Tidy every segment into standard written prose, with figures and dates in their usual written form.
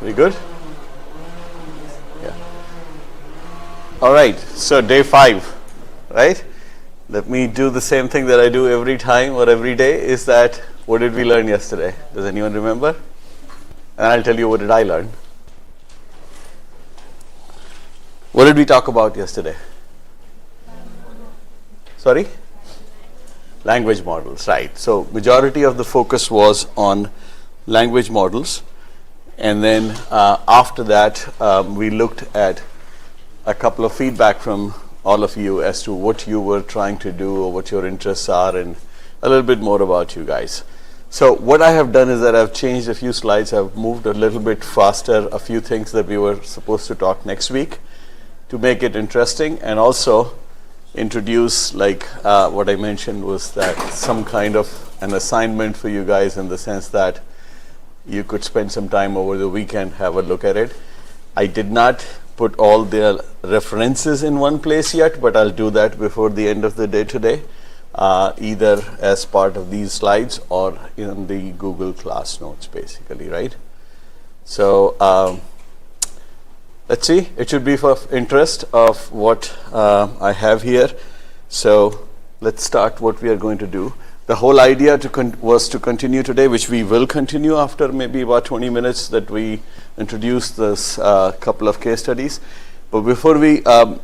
We good? Yeah. All right, so day 5, right? Let me do the same thing that I do every time or every day. Is that, what did we learn yesterday? Does anyone remember? And I'll tell you what did I learn. What did we talk about yesterday? Sorry? Language models, right. So majority of the focus was on language models. And then after that, we looked at a couple of feedback from all of you as to what you were trying to do or what your interests are and a little bit more about you guys. So what I have done is that I've changed a few slides. I've moved a little bit faster, a few things that we were supposed to talk next week to make it interesting, and also introduce, like what I mentioned was that some kind of an assignment for you guys, in the sense that you could spend some time over the weekend, have a look at it. I did not put all the references in one place yet, but I'll do that before the end of the day today, either as part of these slides or in the Google Class notes, basically, right? So let's see, it should be of interest of what I have here. So let's start what we are going to do. The whole idea was to continue today, which we will continue after maybe about 20 minutes that we introduce this couple of case studies. But before we go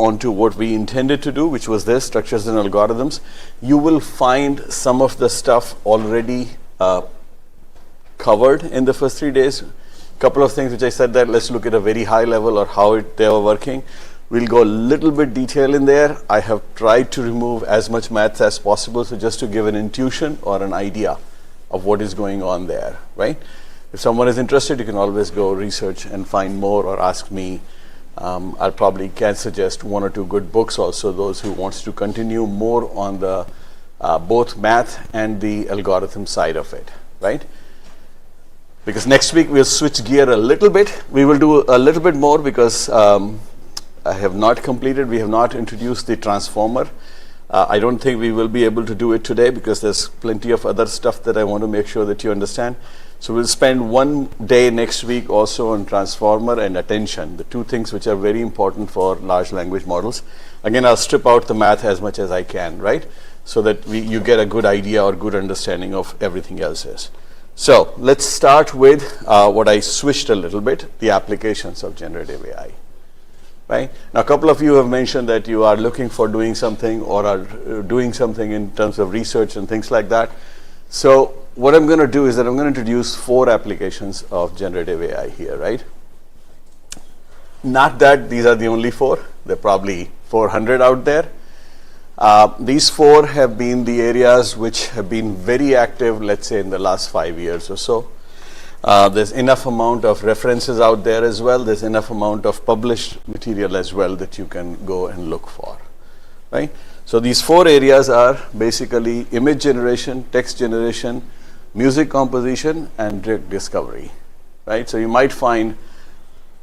on to what we intended to do, which was this, structures and algorithms, you will find some of the stuff already covered in the first 3 days. Couple of things which I said that let's look at a very high level or how they are working. We'll go a little bit detail in there. I have tried to remove as much math as possible, so just to give an intuition or an idea of what is going on there, right? If someone is interested, you can always go research and find more or ask me. I probably can suggest 1 or 2 good books also, those who wants to continue more on the both math and the algorithm side of it, right? Because next week we'll switch gear a little bit. We will do a little bit more because I have not completed, we have not introduced the transformer. I don't think we will be able to do it today because there's plenty of other stuff that I want to make sure that you understand. So we'll spend one day next week also on transformer and attention, the 2 things which are very important for large language models. Again, I'll strip out the math as much as I can, right? So that you get a good idea or good understanding of everything else is. So let's start with what I switched a little bit, the applications of generative AI. Right? Now, a couple of you have mentioned that you are looking for doing something or are doing something in terms of research and things like that. So what I'm going to do is that I'm going to introduce 4 applications of generative AI here, right? Not that these are the only 4. There are probably 400 out there. These 4 have been the areas which have been very active, let's say, in the last 5 years or so. There's enough amount of references out there as well. There's enough amount of published material as well that you can go and look for, right? So these 4 areas are basically image generation, text generation, music composition, and drug discovery, right? So you might find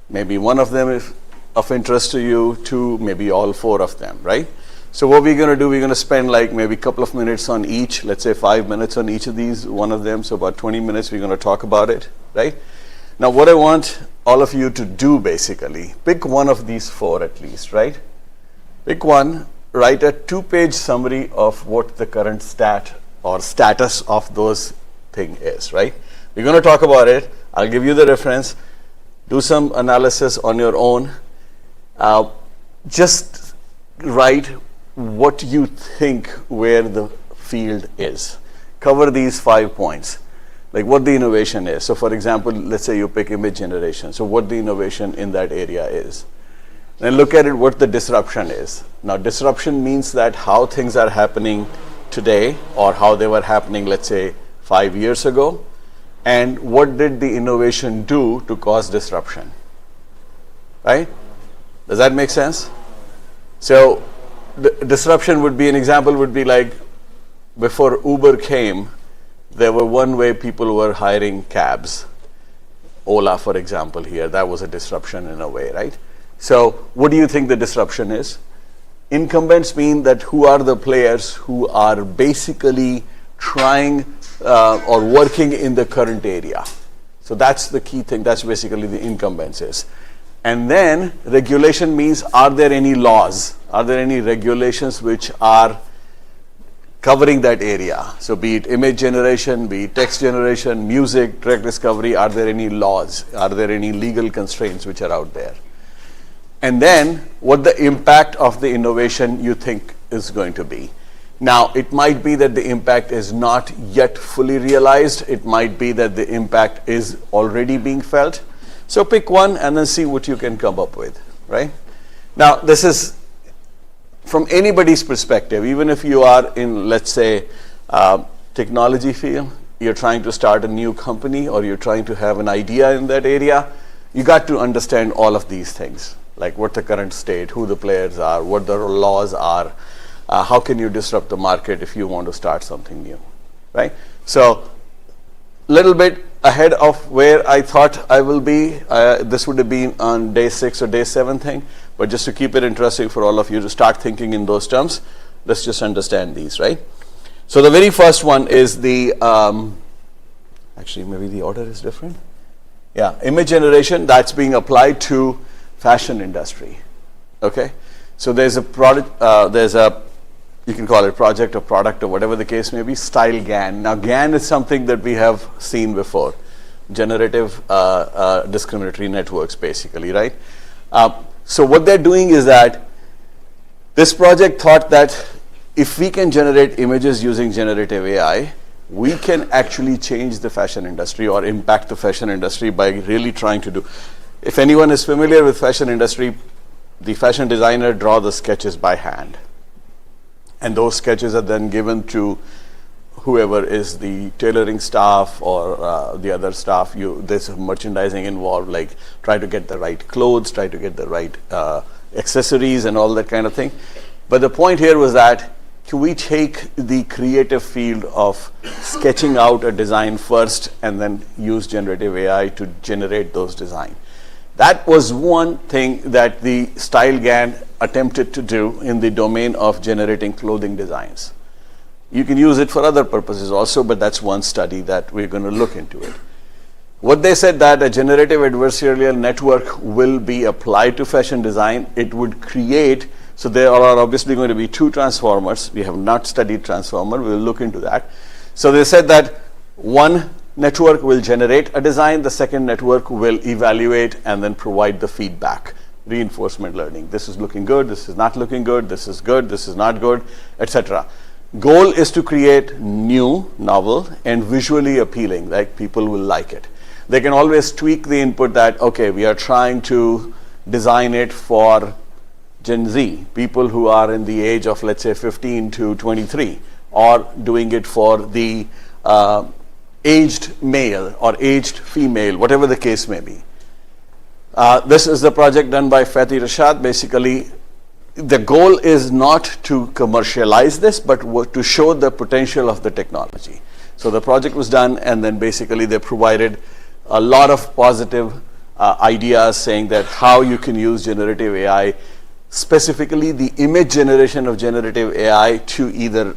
maybe one of them is of interest to you, 2, maybe all 4 of them, right? So what we're going to do, we're going to spend like maybe a couple of minutes on each, let's say 5 minutes on each of these, one of them, so about 20 minutes we're going to talk about it, right? Now what I want all of you to do basically, pick one of these 4 at least, right? Pick one, write a 2-page summary of what the current stat or status of those thing is, right? We're going to talk about it. I'll give you the reference, do some analysis on your own. Just write what you think where the field is. Cover these 5 points, like what the innovation is. So for example, let's say you pick image generation. So what the innovation in that area is. Then look at it, what the disruption is. Now disruption means that how things are happening today or how they were happening, let's say 5 years ago, and what did the innovation do to cause disruption, right? Does that make sense? So the disruption would be, an example would be like before Uber came, there were one way people were hiring cabs. Ola, for example, here, that was a disruption in a way, right? So what do you think the disruption is? Incumbents mean that who are the players who are basically trying or working in the current area. So that's the key thing. That's basically the incumbents is. And then regulation means, are there any laws? Are there any regulations which are covering that area? So be it image generation, be it text generation, music, direct discovery, are there any laws? Are there any legal constraints which are out there? And then what the impact of the innovation you think is going to be. Now, it might be that the impact is not yet fully realized. It might be that the impact is already being felt. So pick one and then see what you can come up with, right? Now, this is from anybody's perspective, even if you are in, let's say, technology field, you're trying to start a new company or you're trying to have an idea in that area, you got to understand all of these things, like what the current state, who the players are, what the laws are, how can you disrupt the market if you want to start something new, right? So, little bit ahead of where I thought I will be. This would have been on day 6 or day 7 thing, but just to keep it interesting for all of you to start thinking in those terms, let's just understand these, right? So the very first one is the, actually maybe the order is different. Yeah, image generation that's being applied to fashion industry, okay? So there's a product, you can call it project or product or whatever the case may be, style GAN. Now GAN is something that we have seen before, generative discriminatory networks basically, right? So what they're doing is that this project thought that if we can generate images using generative AI, we can actually change the fashion industry or impact the fashion industry by really trying to do. If anyone is familiar with fashion industry, the fashion designer draw the sketches by hand. And those sketches are then given to whoever is the tailoring staff or the other staff. There's merchandising involved, like try to get the right clothes, try to get the right accessories and all that kind of thing. But the point here was that, can we take the creative field of sketching out a design first and then use generative AI to generate those designs? That was one thing that the Style GAN attempted to do in the domain of generating clothing designs. You can use it for other purposes also, but that's one study that we're going to look into it. What they said that a generative adversarial network will be applied to fashion design. It would create, so there are obviously going to be 2 transformers. We have not studied transformer. We'll look into that. So they said that one network will generate a design, the second network will evaluate and then provide the feedback, reinforcement learning. This is looking good, this is not looking good, this is good, this is not good, etc. Goal is to create new, novel, and visually appealing, like people will like it. They can always tweak the input that, okay, we are trying to design it for Gen Z, people who are in the age of, let's say, 15 to 23, or doing it for the aged male or aged female, whatever the case may be. This is the project done by Fatih Rashad. Basically, the goal is not to commercialize this, but to show the potential of the technology. So the project was done, and then basically they provided a lot of positive ideas saying that how you can use generative AI, specifically the image generation of generative AI, to either,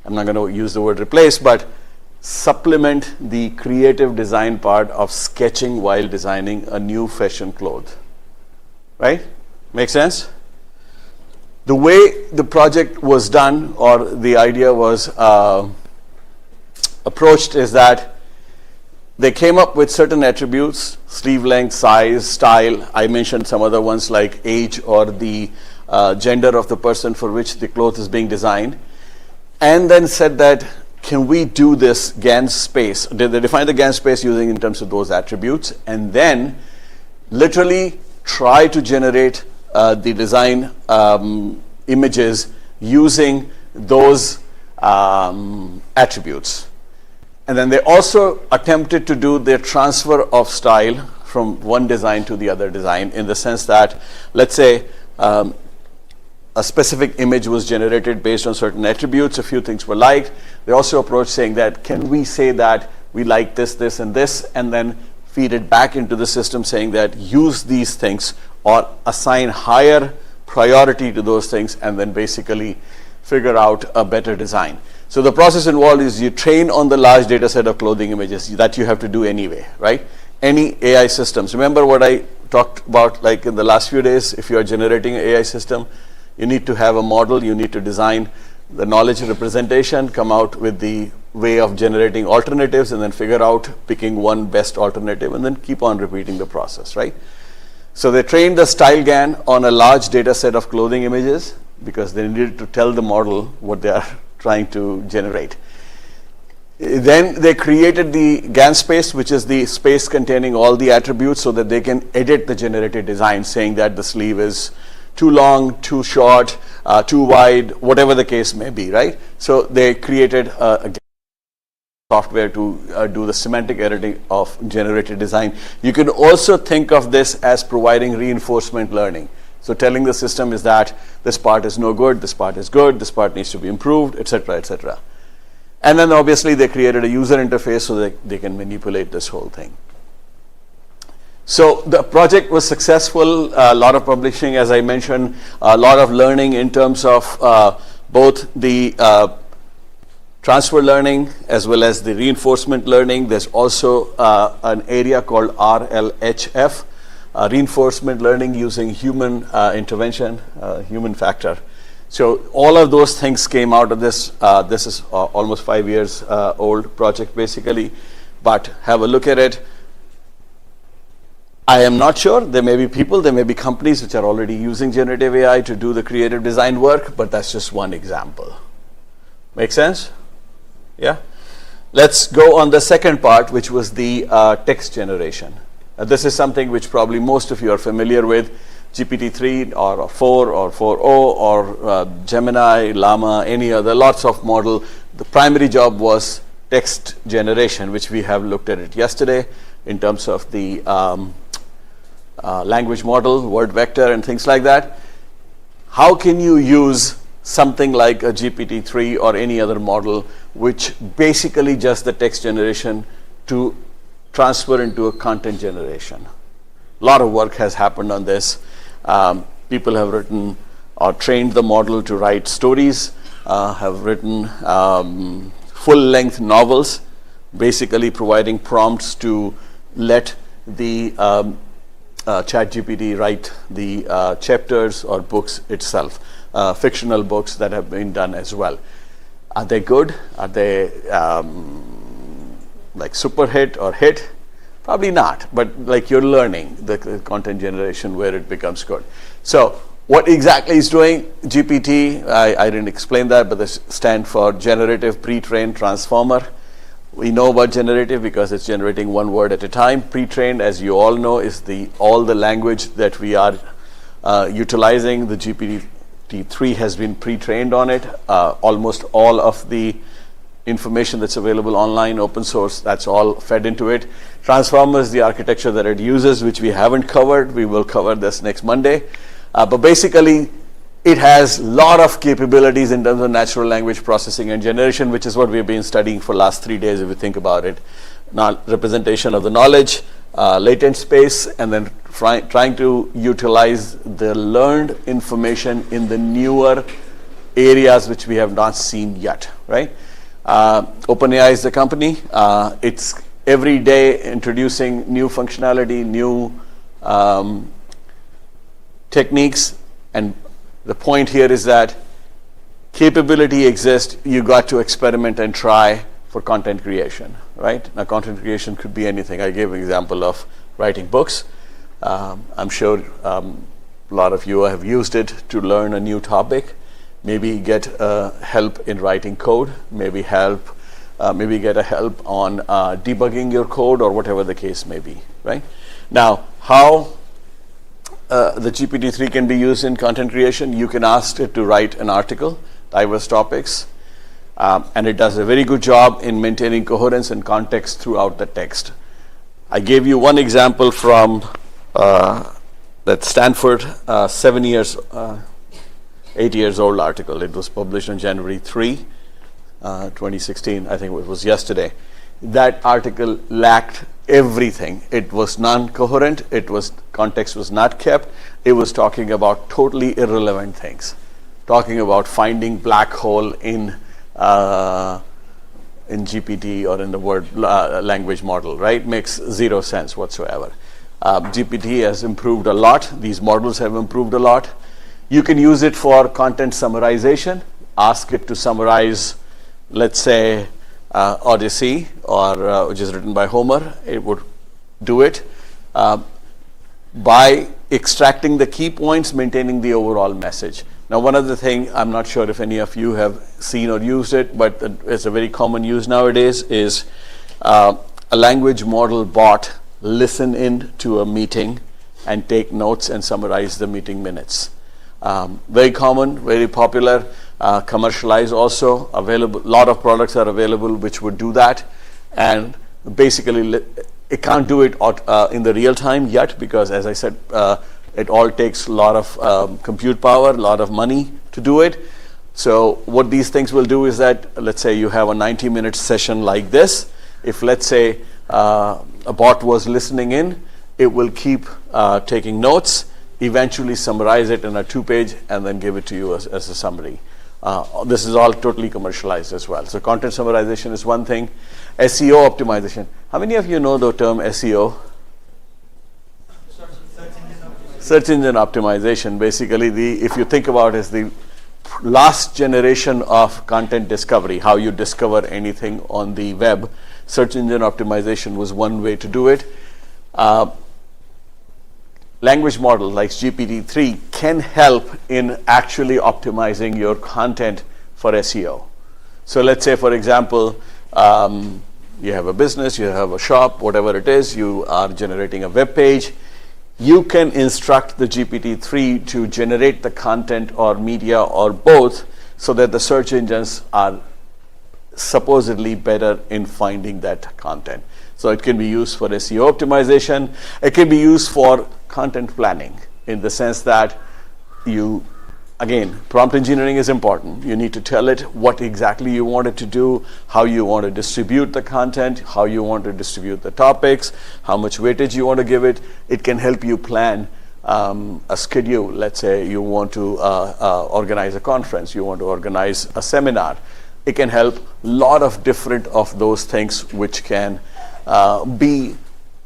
I'm not going to use the word replace, but supplement the creative design part of sketching while designing a new fashion cloth. Right? Make sense? The way the project was done, or the idea was approached, is that they came up with certain attributes: sleeve length, size, style. I mentioned some other ones like age or the gender of the person for which the cloth is being designed, and then said that, can we do this GAN space? They define the GAN space using in terms of those attributes, and then literally try to generate the design images using those attributes. And then they also attempted to do their transfer of style from one design to the other design, in the sense that, let's say, a specific image was generated based on certain attributes, a few things were liked. They also approached saying that, can we say that we like this, this, and this, and then feed it back into the system saying that use these things or assign higher priority to those things, and then basically figure out a better design. So the process involved is you train on the large data set of clothing images that you have to do anyway, right? Any AI systems. Remember what I talked about like in the last few days? If you are generating an AI system, you need to have a model, you need to design the knowledge representation, come out with the way of generating alternatives, and then figure out picking one best alternative, and then keep on repeating the process, right? So they trained the style GAN on a large data set of clothing images because they needed to tell the model what they are trying to generate. Then they created the GAN space, which is the space containing all the attributes so that they can edit the generated design, saying that the sleeve is too long, too short, too wide, whatever the case may be, right? So they created a software to do the semantic editing of generated design. You can also think of this as providing reinforcement learning. So telling the system is that this part is no good, this part is good, this part needs to be improved, etc., etc. And then obviously they created a user interface so that they can manipulate this whole thing. So the project was successful, a lot of publishing, as I mentioned, a lot of learning in terms of both the transfer learning as well as the reinforcement learning. There's also an area called RLHF, reinforcement learning using human intervention, human factor. So all of those things came out of this. This is almost 5 years old project basically, but have a look at it. I am not sure. There may be people, there may be companies which are already using generative AI to do the creative design work, but that's just one example. Make sense? Yeah? Let's go on the second part, which was the text generation. This is something which probably most of you are familiar with. GPT-3 or 4 or 4.0 or Gemini, Llama, any other, lots of model. The primary job was text generation, which we have looked at it yesterday in terms of the language model, word vector, and things like that. How can you use something like a GPT-3 or any other model, which basically just the text generation, to transfer into a content generation? A lot of work has happened on this. People have written or trained the model to write stories, have written full-length novels, basically providing prompts to let the ChatGPT write the chapters or books itself, fictional books that have been done as well. Are they good? Are they like super hit or hit? Probably not, but like you're learning the content generation where it becomes good. So what exactly is doing GPT? I didn't explain that, but this stands for Generative Pre-trained Transformer. We know about generative because it's generating one word at a time. Pre-trained, as you all know, is all the language that we are utilizing. The GPT-3 has been pre-trained on it. Almost all of the information that's available online, open source, that's all fed into it. Transformer is the architecture that it uses, which we haven't covered. We will cover this next Monday. But basically, it has a lot of capabilities in terms of natural language processing and generation, which is what we've been studying for the last 3 days, if you think about it. Now, representation of the knowledge, latent space, and then trying to utilize the learned information in the newer areas which we have not seen yet, right? OpenAI is the company. It's every day introducing new functionality, new techniques, and the point here is that capability exists. You got to experiment and try for content creation, right? Now, content creation could be anything. I gave an example of writing books. I'm sure a lot of you have used it to learn a new topic. Maybe get help in writing code. Maybe get a help on debugging your code or whatever the case may be, right? Now, how the GPT-3 can be used in content creation? You can ask it to write an article, diverse topics, and it does a very good job in maintaining coherence and context throughout the text. I gave you one example from that Stanford 8 years old article. It was published on January 3, 2016. I think it was yesterday. That article lacked everything. It was non-coherent. Context was not kept. It was talking about totally irrelevant things. Talking about finding black hole in in GPT or in the word language model, right? Makes zero sense whatsoever. GPT has improved a lot. These models have improved a lot. You can use it for content summarization. Ask it to summarize, let's say, Odyssey, or which is written by Homer. It would do it by extracting the key points, maintaining the overall message. Now, one other thing, I'm not sure if any of you have seen or used it, but it's a very common use nowadays, is a language model bot listen in to a meeting and take notes and summarize the meeting minutes. Very common, very popular, commercialized also, available. A lot of products are available which would do that, and basically it can't do it in the real time yet, because as I said, it all takes a lot of compute power, a lot of money to do it. So what these things will do is that, let's say you have a 90-minute session like this. If, let's say, a bot was listening in, it will keep taking notes, eventually summarize it in a 2-page, and then give it to you as a summary. This is all totally commercialized as well. So content summarization is one thing. SEO optimization. How many of you know the term SEO? Search engine optimization. Basically, if you think about it, is the last generation of content discovery, how you discover anything on the web. Search engine optimization was one way to do it. Language model like GPT-3 can help in actually optimizing your content for SEO. So let's say, for example, you have a business, you have a shop, whatever it is, you are generating a web page. You can instruct the GPT-3 to generate the content or media or both, so that the search engines are supposedly better in finding that content. So it can be used for SEO optimization. It can be used for content planning, in the sense that again, prompt engineering is important. You need to tell it what exactly you want it to do, how you want to distribute the content, how you want to distribute the topics, how much weightage you want to give it. It can help you plan a schedule. Let's say you want to organize a conference, you want to organize a seminar. It can help a lot of different of those things, which can be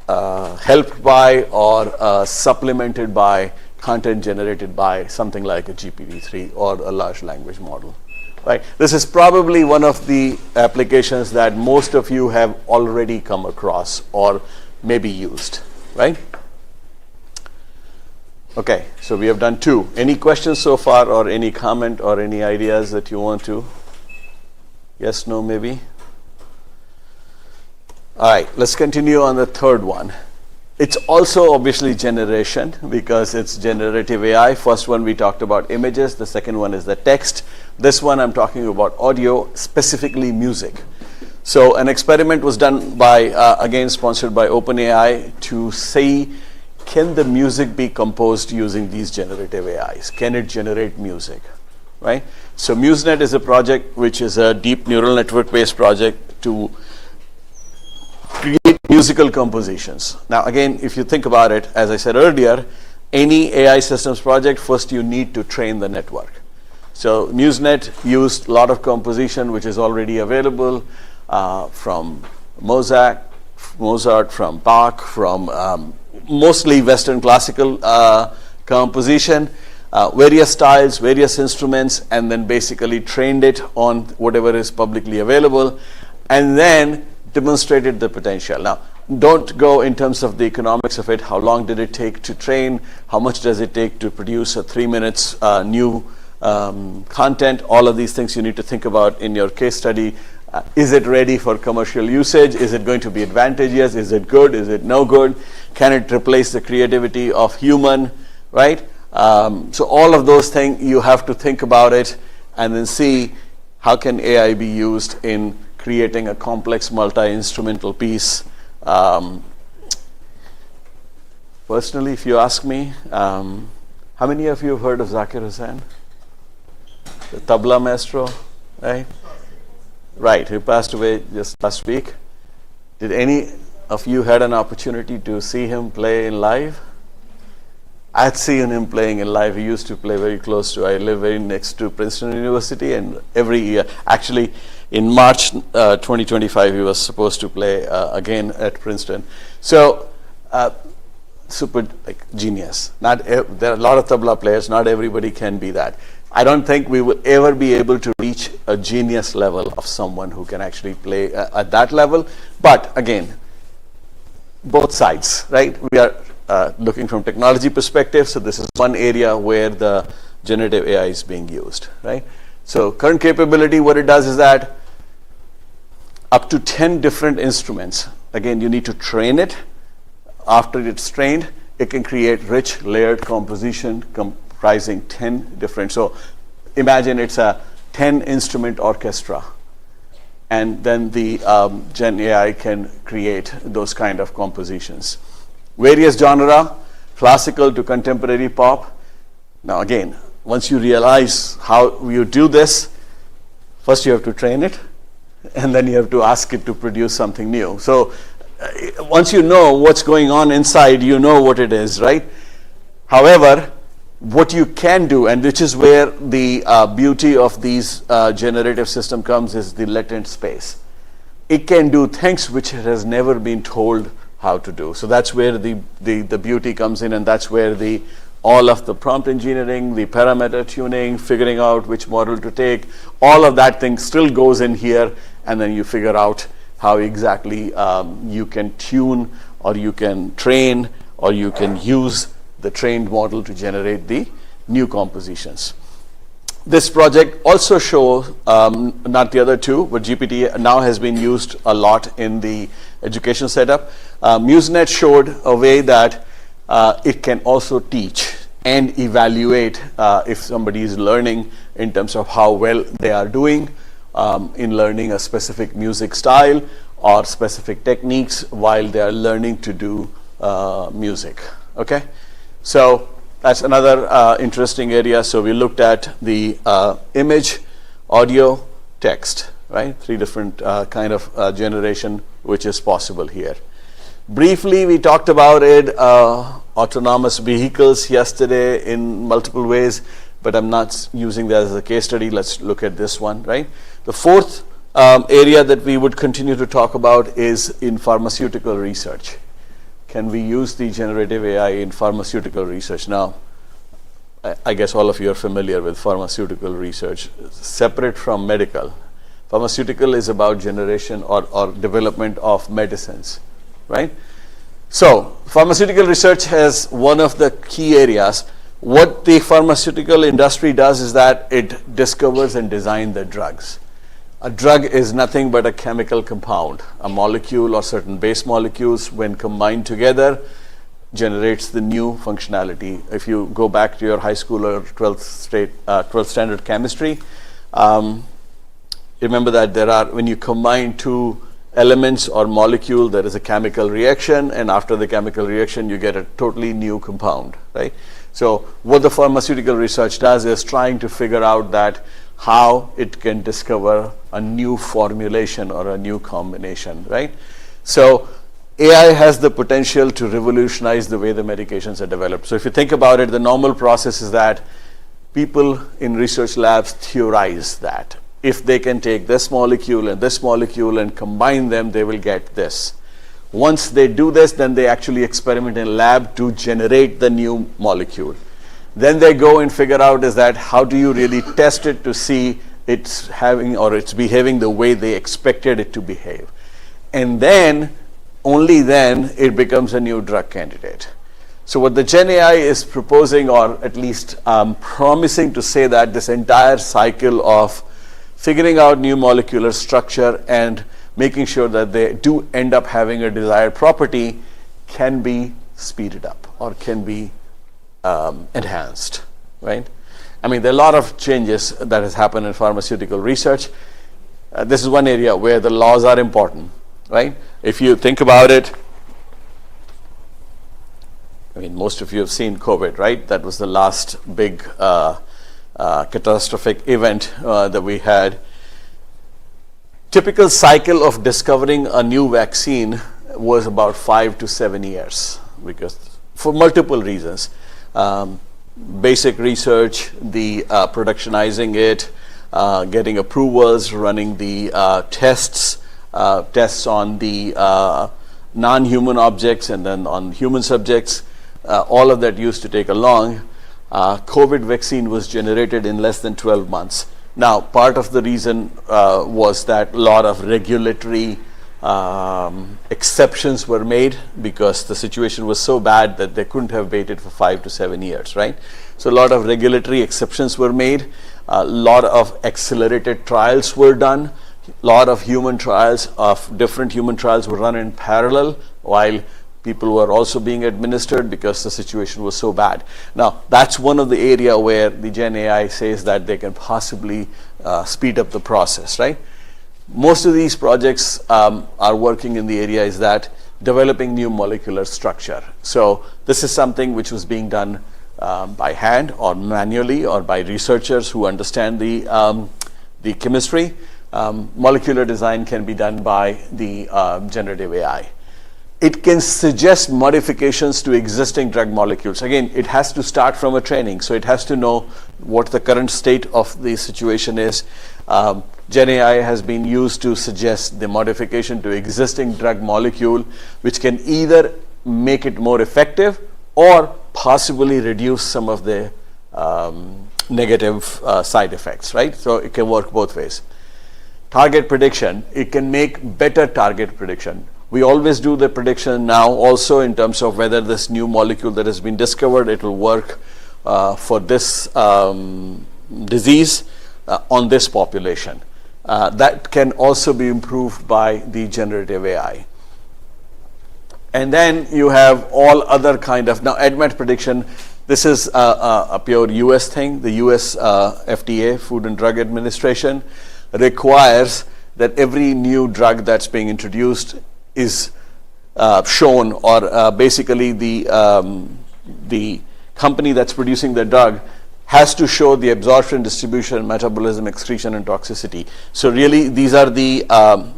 helped by or supplemented by content generated by something like a GPT-3 or a large language model. Right? This is probably one of the applications that most of you have already come across or maybe used. Right? Okay, so we have done 2. Any questions so far, or any comment or any ideas that you want to? Yes, no, maybe? All right, let's continue on the third one. It's also obviously generation, because it's generative AI. First one we talked about images. The second one is the text. This one I'm talking about audio, specifically music. So an experiment was done by, again sponsored by OpenAI, to see, can the music be composed using these generative AIs? Can it generate music? Right? So MuseNet is a project which is a deep neural network based project to create musical compositions. Now again, if you think about it, as I said earlier, any AI systems project, first you need to train the network. So MuseNet used a lot of composition which is already available from Mozart, from Bach, from mostly Western classical composition, various styles, various instruments, and then basically trained it on whatever is publicly available, and then demonstrated the potential. Now, don't go in terms of the economics of it. How long did it take to train? How much does it take to produce a 3 minutes new content? All of these things you need to think about in your case study. Is it ready for commercial usage? Is it going to be advantageous? Is it good? Is it no good? Can it replace the creativity of human? Right? So all of those things, you have to think about it and then see how can AI be used in creating a complex multi-instrumental piece. Personally, if you ask me, how many of you have heard of Zakir Hussain? The tabla maestro, right? Right, who passed away just last week. Did any of you had an opportunity to see him play in live? I had seen him playing in live. He used to play very close to, I live very next to Princeton University, and every year, actually in March 2025, he was supposed to play again at Princeton. So, super genius. There are a lot of tabla players, not everybody can be that. I don't think we will ever be able to reach a genius level of someone who can actually play at that level. But again, both sides, right? We are looking from technology perspective, so this is one area where the generative AI is being used, right? So current capability, what it does is that up to 10 different instruments. Again, you need to train it. After it's trained, it can create rich layered composition comprising 10 different. So imagine it's a 10 instrument orchestra, and then the Gen AI can create those kind of compositions. Various genre, classical to contemporary pop. Now again, once you realize how you do this, first you have to train it, and then you have to ask it to produce something new. So once you know what's going on inside, you know what it is, right? However, what you can do, and which is where the beauty of these generative system comes, is the latent space. It can do things which it has never been told how to do. So that's where the beauty comes in, and that's where all of the prompt engineering, the parameter tuning, figuring out which model to take, all of that thing still goes in here, and then you figure out how exactly you can tune, or you can train, or you can use the trained model to generate the new compositions. This project also shows, not the other two, but GPT now has been used a lot in the education setup. MuseNet showed a way that it can also teach and evaluate if somebody is learning in terms of how well they are doing in learning a specific music style or specific techniques while they are learning to do music. Okay, so that's another interesting area. So we looked at the image, audio, text, right? Three different kind of generation which is possible here. Briefly, we talked about it, autonomous vehicles yesterday in multiple ways, but I'm not using that as a case study. Let's look at this one, right? The fourth area that we would continue to talk about is in pharmaceutical research. Can we use the generative AI in pharmaceutical research? Now, I guess all of you are familiar with pharmaceutical research. Separate from medical. Pharmaceutical is about generation or development of medicines, right? So, pharmaceutical research has one of the key areas. What the pharmaceutical industry does is that it discovers and designs the drugs. A drug is nothing but a chemical compound. A molecule or certain base molecules, when combined together, generates the new functionality. If you go back to your high school or 12th standard chemistry, remember that when you combine two elements or molecule, there is a chemical reaction, and after the chemical reaction, you get a totally new compound, right? So what the pharmaceutical research does is trying to figure out that how it can discover a new formulation or a new combination, right? So AI has the potential to revolutionize the way the medications are developed. So if you think about it, the normal process is that people in research labs theorize that if they can take this molecule and combine them, they will get this. Once they do this, then they actually experiment in lab to generate the new molecule. Then they go and figure out is that how do you really test it to see it's having or it's behaving the way they expected it to behave. And then, only then, it becomes a new drug candidate. So what the Gen AI is proposing, or at least promising to say, that this entire cycle of figuring out new molecular structure and making sure that they do end up having a desired property can be speeded up or can be enhanced, right? I mean, there are a lot of changes that has happened in pharmaceutical research. This is one area where the laws are important, right? If you think about it, I mean, most of you have seen COVID, right? That was the last big catastrophic event that we had. Typical cycle of discovering a new vaccine was about 5 to 7 years, because for multiple reasons. basic research, the productionizing it, getting approvals, running the tests on the non-human objects and then on human subjects. All of that used to take a long. COVID vaccine was generated in less than 12 months. Now, part of the reason was that a lot of regulatory exceptions were made because the situation was so bad that they couldn't have waited for 5 to 7 years, right? So a lot of regulatory exceptions were made. A lot of accelerated trials were done. A lot of human trials, different human trials were run in parallel while people were also being administered because the situation was so bad. Now, that's one of the area where the Gen AI says that they can possibly speed up the process, right? Most of these projects are working in the area is that developing new molecular structure. So this is something which was being done by hand or manually or by researchers who understand the chemistry. Molecular design can be done by the generative AI. It can suggest modifications to existing drug molecules. Again, it has to start from a training, so it has to know what the current state of the situation is. Gen AI has been used to suggest the modification to existing drug molecule, which can either make it more effective or possibly reduce some of the negative side effects, right? So it can work both ways. Target prediction, it can make better target prediction. We always do the prediction now also in terms of whether this new molecule that has been discovered, it will work for this disease on this population. That can also be improved by the generative AI. And then you have all other kind of, now ADMET prediction, this is a pure US thing. The US FDA, Food and Drug Administration, requires that every new drug that's being introduced is shown, or basically the company that's producing the drug has to show the absorption, distribution, metabolism, excretion, and toxicity. So really these are the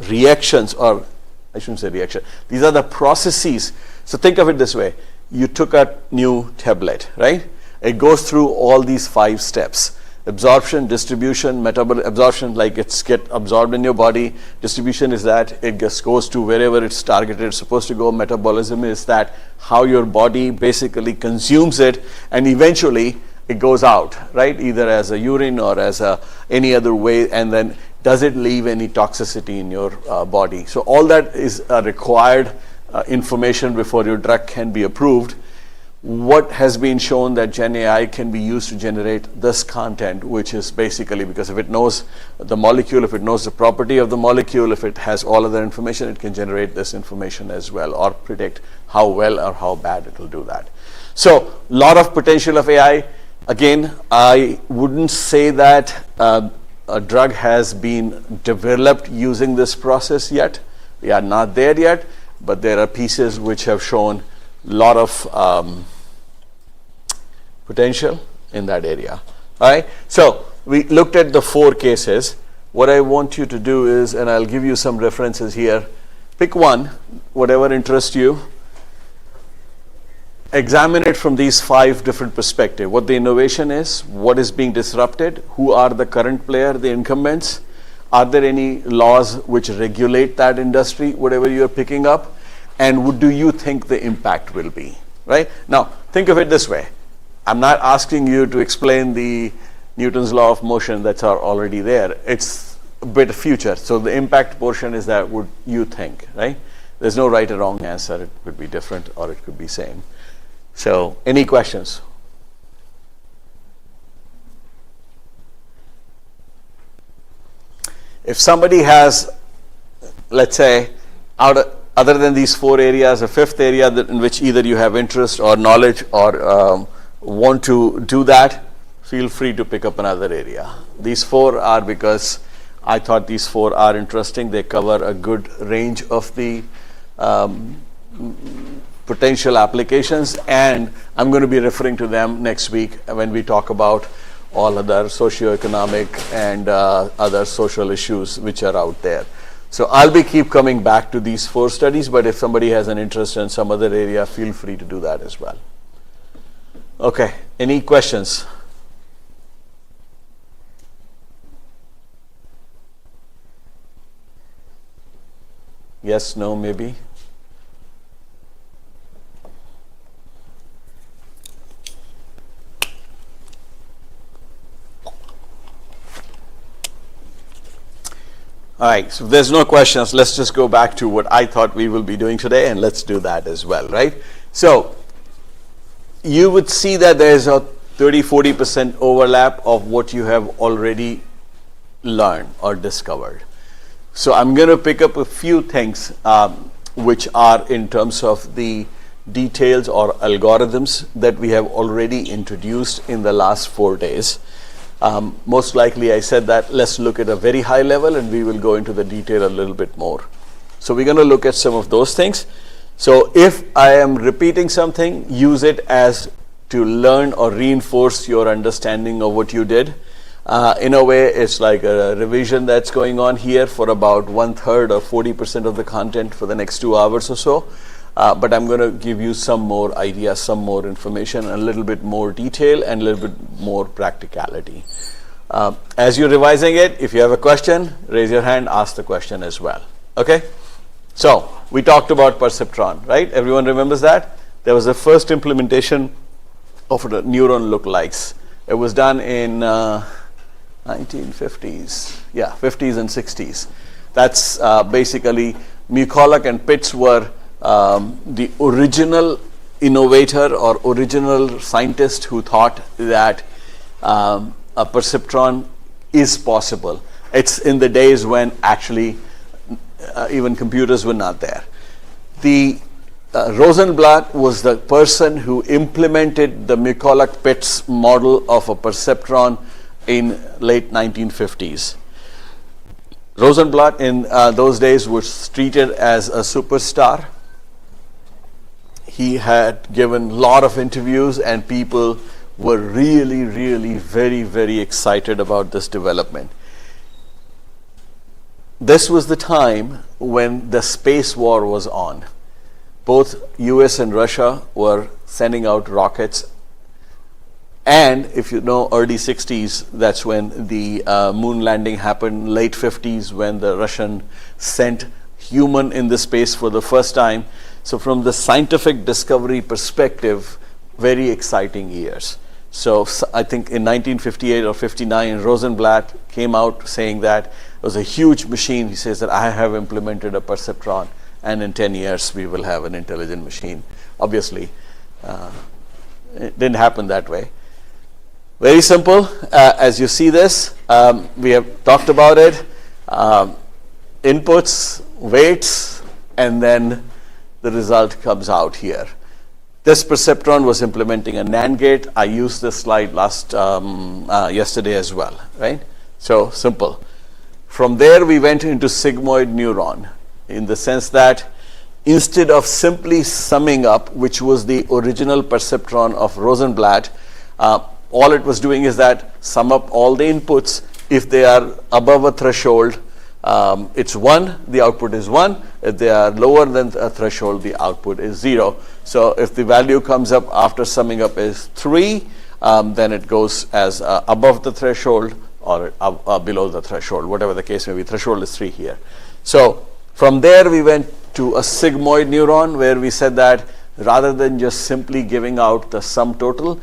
reactions, or I shouldn't say reaction, these are the processes. So think of it this way, you took a new tablet, right? It goes through all these 5 steps. Absorption, distribution, absorption, like it's get absorbed in your body. Distribution is that it just goes to wherever it's targeted, it's supposed to go. Metabolism is that how your body basically consumes it, and eventually it goes out, right? Either as a urine or as any other way, and then does it leave any toxicity in your body? So all that is required information before your drug can be approved. What has been shown that Gen AI can be used to generate this content, which is basically, because if it knows the molecule, if it knows the property of the molecule, if it has all other information, it can generate this information as well, or predict how well or how bad it will do that. So a lot of potential of AI. Again, I wouldn't say that a drug has been developed using this process yet. We are not there yet, but there are pieces which have shown a lot of potential in that area. All right, so we looked at the 4 cases. What I want you to do is, and I'll give you some references here, pick one, whatever interests you, examine it from these 5 different perspectives. What the innovation is, what is being disrupted, who are the current player, the incumbents, are there any laws which regulate that industry, whatever you're picking up, and what do you think the impact will be, right? Now, think of it this way. I'm not asking you to explain the Newton's law of motion that's already there. It's a bit future. So the impact portion is that what you think, right? There's no right or wrong answer. It could be different or it could be same. So any questions? If somebody has, let's say, other than these 4 areas, a 5th area in which either you have interest or knowledge or want to do that, feel free to pick up another area. These 4 are because I thought these 4 are interesting. They cover a good range of the potential applications, and I'm going to be referring to them next week when we talk about all other socioeconomic and other social issues which are out there. So I'll keep coming back to these 4 studies, but if somebody has an interest in some other area, feel free to do that as well. Okay, any questions? Yes, no, maybe? All right, so if there's no questions, let's just go back to what I thought we will be doing today, and let's do that as well, right? So you would see that there's a 30-40% overlap of what you have already learned or discovered. So I'm going to pick up a few things which are in terms of the details or algorithms that we have already introduced in the last 4 days. Most likely I said that let's look at a very high level and we will go into the detail a little bit more. So we're going to look at some of those things. So if I am repeating something, use it as to learn or reinforce your understanding of what you did. In a way, it's like a revision that's going on here for about 1/3 or 40% of the content for the next 2 hours or so. But I'm going to give you some more ideas, some more information, a little bit more detail, and a little bit more practicality. As you're revising it, if you have a question, raise your hand, ask the question as well. Okay? So, we talked about perceptron, right? Everyone remembers that? There was the first implementation of the neuron lookalikes. It was done in 1950s. Yeah, 50s and 60s. That's basically Mikulik and Pitts were the original innovator or original scientist who thought that a perceptron is possible. It's in the days when actually even computers were not there. The Rosenblatt was the person who implemented the Mikulik-Pitts model of a perceptron in late 1950s. Rosenblatt in those days was treated as a superstar. He had given a lot of interviews and people were really, really very, very excited about this development. This was the time when the space war was on. Both US and Russia were sending out rockets. And if you know, early 60s, that's when the moon landing happened. Late 50s, when the Russian sent human in the space for the first time. So from the scientific discovery perspective, very exciting years. So I think in 1958 or 59, Rosenblatt came out saying that it was a huge machine. He says that I have implemented a perceptron, and in 10 years we will have an intelligent machine. Obviously, it didn't happen that way. Very simple. As you see this, we have talked about it. Inputs, weights, and then the result comes out here. This perceptron was implementing a NAND gate. I used this slide yesterday as well, right? So simple. From there, we went into sigmoid neuron in the sense that instead of simply summing up, which was the original perceptron of Rosenblatt, all it was doing is that sum up all the inputs. If they are above a threshold, it's 1, the output is 1. If they are lower than a threshold, the output is 0. So if the value comes up after summing up is 3, then it goes as above the threshold or below the threshold, whatever the case may be. Threshold is 3 here. So from there we went to a sigmoid neuron where we said that rather than just simply giving out the sum total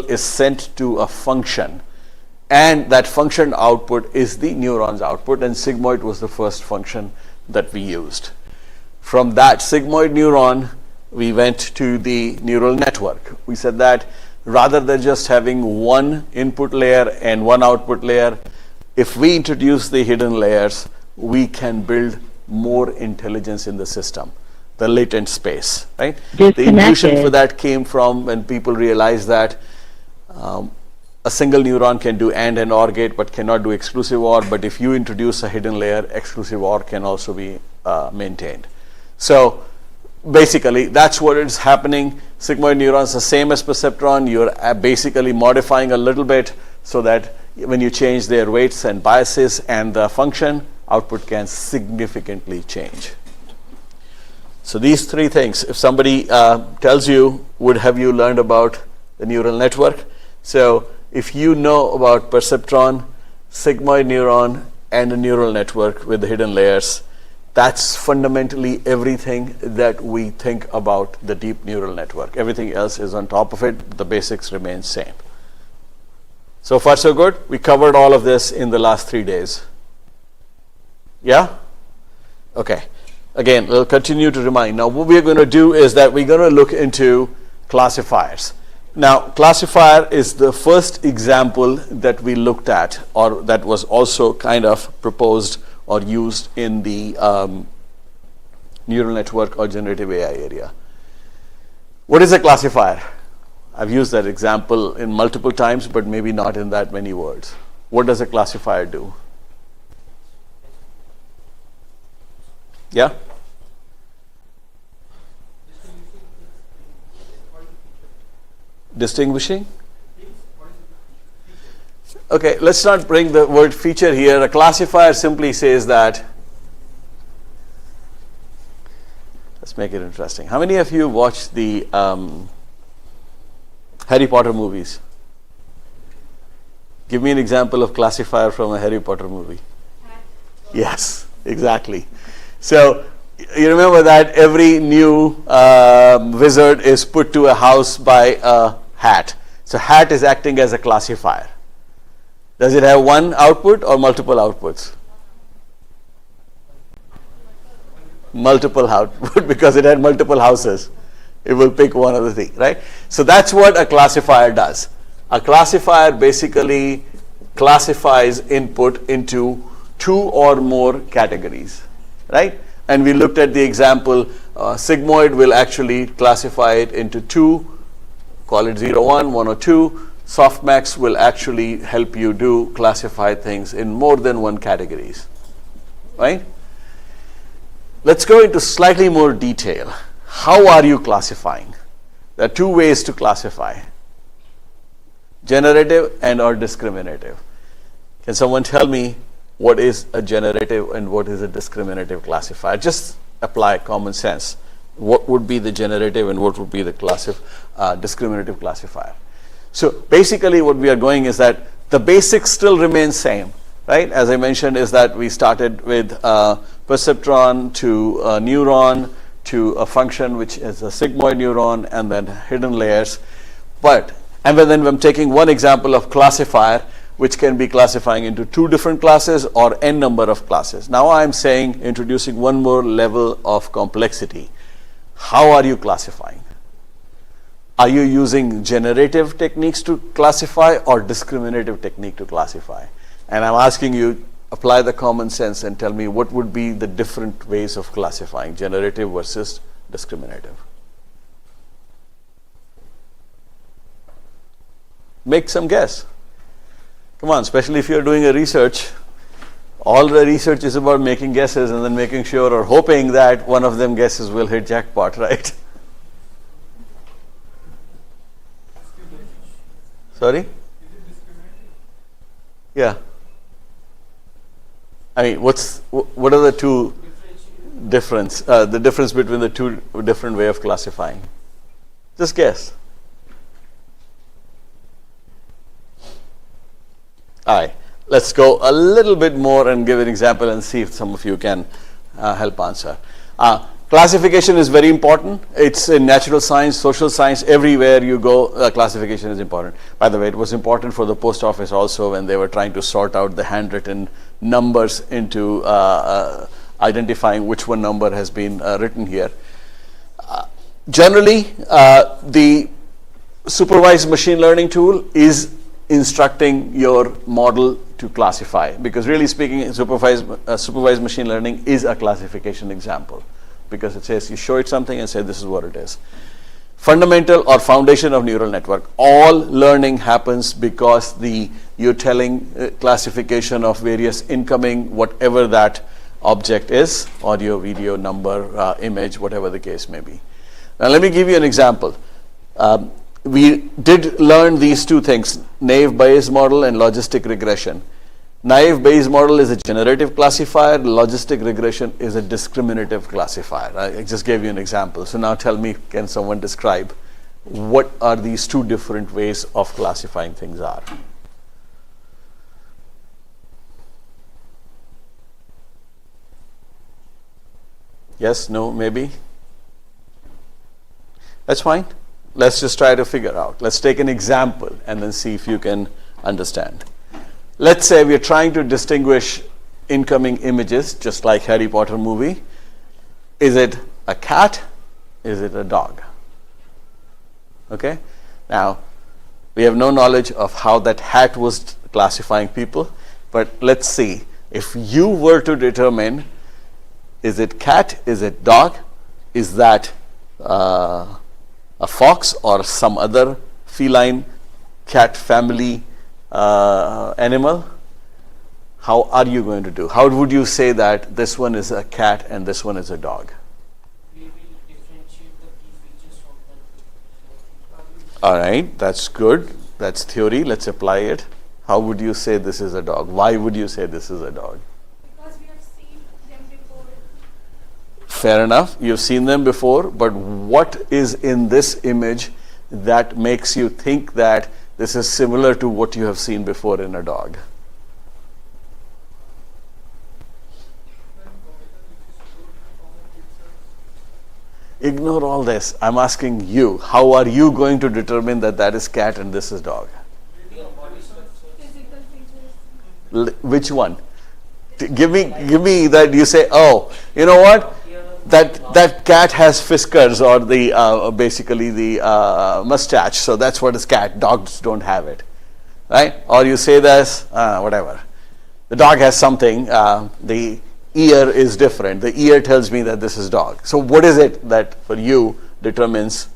is sent to a function. And that function output is the neuron's output, and sigmoid was the first function that we used. From that sigmoid neuron, we went to the neural network. We said that rather than just having one input layer and one output layer, if we introduce the hidden layers, we can build more intelligence in the system, the latent space, right? The intuition for that came from when people realized that a single neuron can do AND and OR gate but cannot do exclusive OR, but if you introduce a hidden layer, exclusive OR can also be maintained. So basically that's what is happening. Sigmoid neurons the same as perceptron. You're basically modifying a little bit so that when you change their weights and biases and the function, output can significantly change. So these three things, if somebody tells you, have you learned about the neural network. So if you know about perceptron, sigmoid neuron, and a neural network with the hidden layers, that's fundamentally everything that we think about the deep neural network. Everything else is on top of it. The basics remain same. So far so good. We covered all of this in the last 3 days. Yeah? Okay. Again, we'll continue to remind. Now what we're going to do is that we're going to look into classifiers. Now classifier is the first example that we looked at, or that was also kind of proposed or used in the neural network or generative AI area. What is a classifier? I've used that example in multiple times, but maybe not in that many words. What does a classifier do? Yeah? Distinguishing? Okay, let's not bring the word feature here. A classifier simply says that, let's make it interesting. How many of you watched the Harry Potter movies? Give me an example of classifier from a Harry Potter movie. Yes, exactly. So you remember that every new wizard is put to a house by a hat. So hat is acting as a classifier. Does it have one output or multiple outputs? Multiple output, because it had multiple houses. It will pick one of the thing, right? So that's what a classifier does. A classifier basically classifies input into 2 or more categories, right? And we looked at the example, sigmoid will actually classify it into 2, call it 0, 1, 1 or 2. Softmax will actually help you do classify things in more than one categories, right? Let's go into slightly more detail. How are you classifying? There are 2 ways to classify: generative and or discriminative. Can someone tell me what is a generative and what is a discriminative classifier? Just apply common sense. What would be the generative and what would be the discriminative classifier? So basically what we are going is that the basics still remain same, right? As I mentioned, is that we started with perceptron to a neuron to a function which is a sigmoid neuron and then hidden layers. And then I'm taking one example of classifier which can be classifying into 2 different classes or n number of classes. Now I'm saying, introducing one more level of complexity. How are you classifying? Are you using generative techniques to classify or discriminative technique to classify? And I'm asking you, apply the common sense and tell me what would be the different ways of classifying, generative versus discriminative. Make some guess. Come on, especially if you're doing a research. All the research is about making guesses and then making sure or hoping that one of them guesses will hit jackpot, right? Sorry? Yeah. I mean, what are the 2 difference? The difference between the 2 different way of classifying. Just guess. All right. Let's go a little bit more and give an example and see if some of you can help answer. Classification is very important. It's in natural science, social science, everywhere you go, classification is important. By the way, it was important for the post office also when they were trying to sort out the handwritten numbers into identifying which one number has been written here. Generally, the supervised machine learning tool is instructing your model to classify, because really speaking, supervised machine learning is a classification example, because it says you show it something and say this is what it is. Fundamental or foundation of neural network. All learning happens because you're telling classification of various incoming whatever that object is, audio, video, number, image, whatever the case may be. Now let me give you an example. We did learn these 2 things, naive Bayes model and logistic regression. Naive Bayes model is a generative classifier, logistic regression is a discriminative classifier. I just gave you an example. So now tell me, can someone describe what are these two different ways of classifying things are. Yes, no, maybe? That's fine. Let's just try to figure out. Let's take an example and then see if you can understand. Let's say we're trying to distinguish incoming images, just like Harry Potter movie. Is it a cat? Is it a dog? Okay. Now, we have no knowledge of how that hat was classifying people, but let's see. If you were to determine, is it cat? Is it dog? Is that a fox or some other feline cat family animal? How are you going to do? How would you say that this one is a cat and this one is a dog? We will differentiate the key features from them. All right, that's good. That's theory. Let's apply it. How would you say this is a dog? Why would you say this is a dog? Because we have seen them before. Fair enough. You've seen them before, but what is in this image that makes you think that this is similar to what you have seen before in a dog? Ignore all this. I'm asking you, how are you going to determine that that is cat and this is dog? Physical features. Which one? Give me that you say, oh, you know what? That cat has whiskers or the basically the mustache, so that's what is cat. Dogs don't have it, right? Or you say this, whatever. The dog has something. The ear is different. The ear tells me that this is dog. So what is it that for you determines?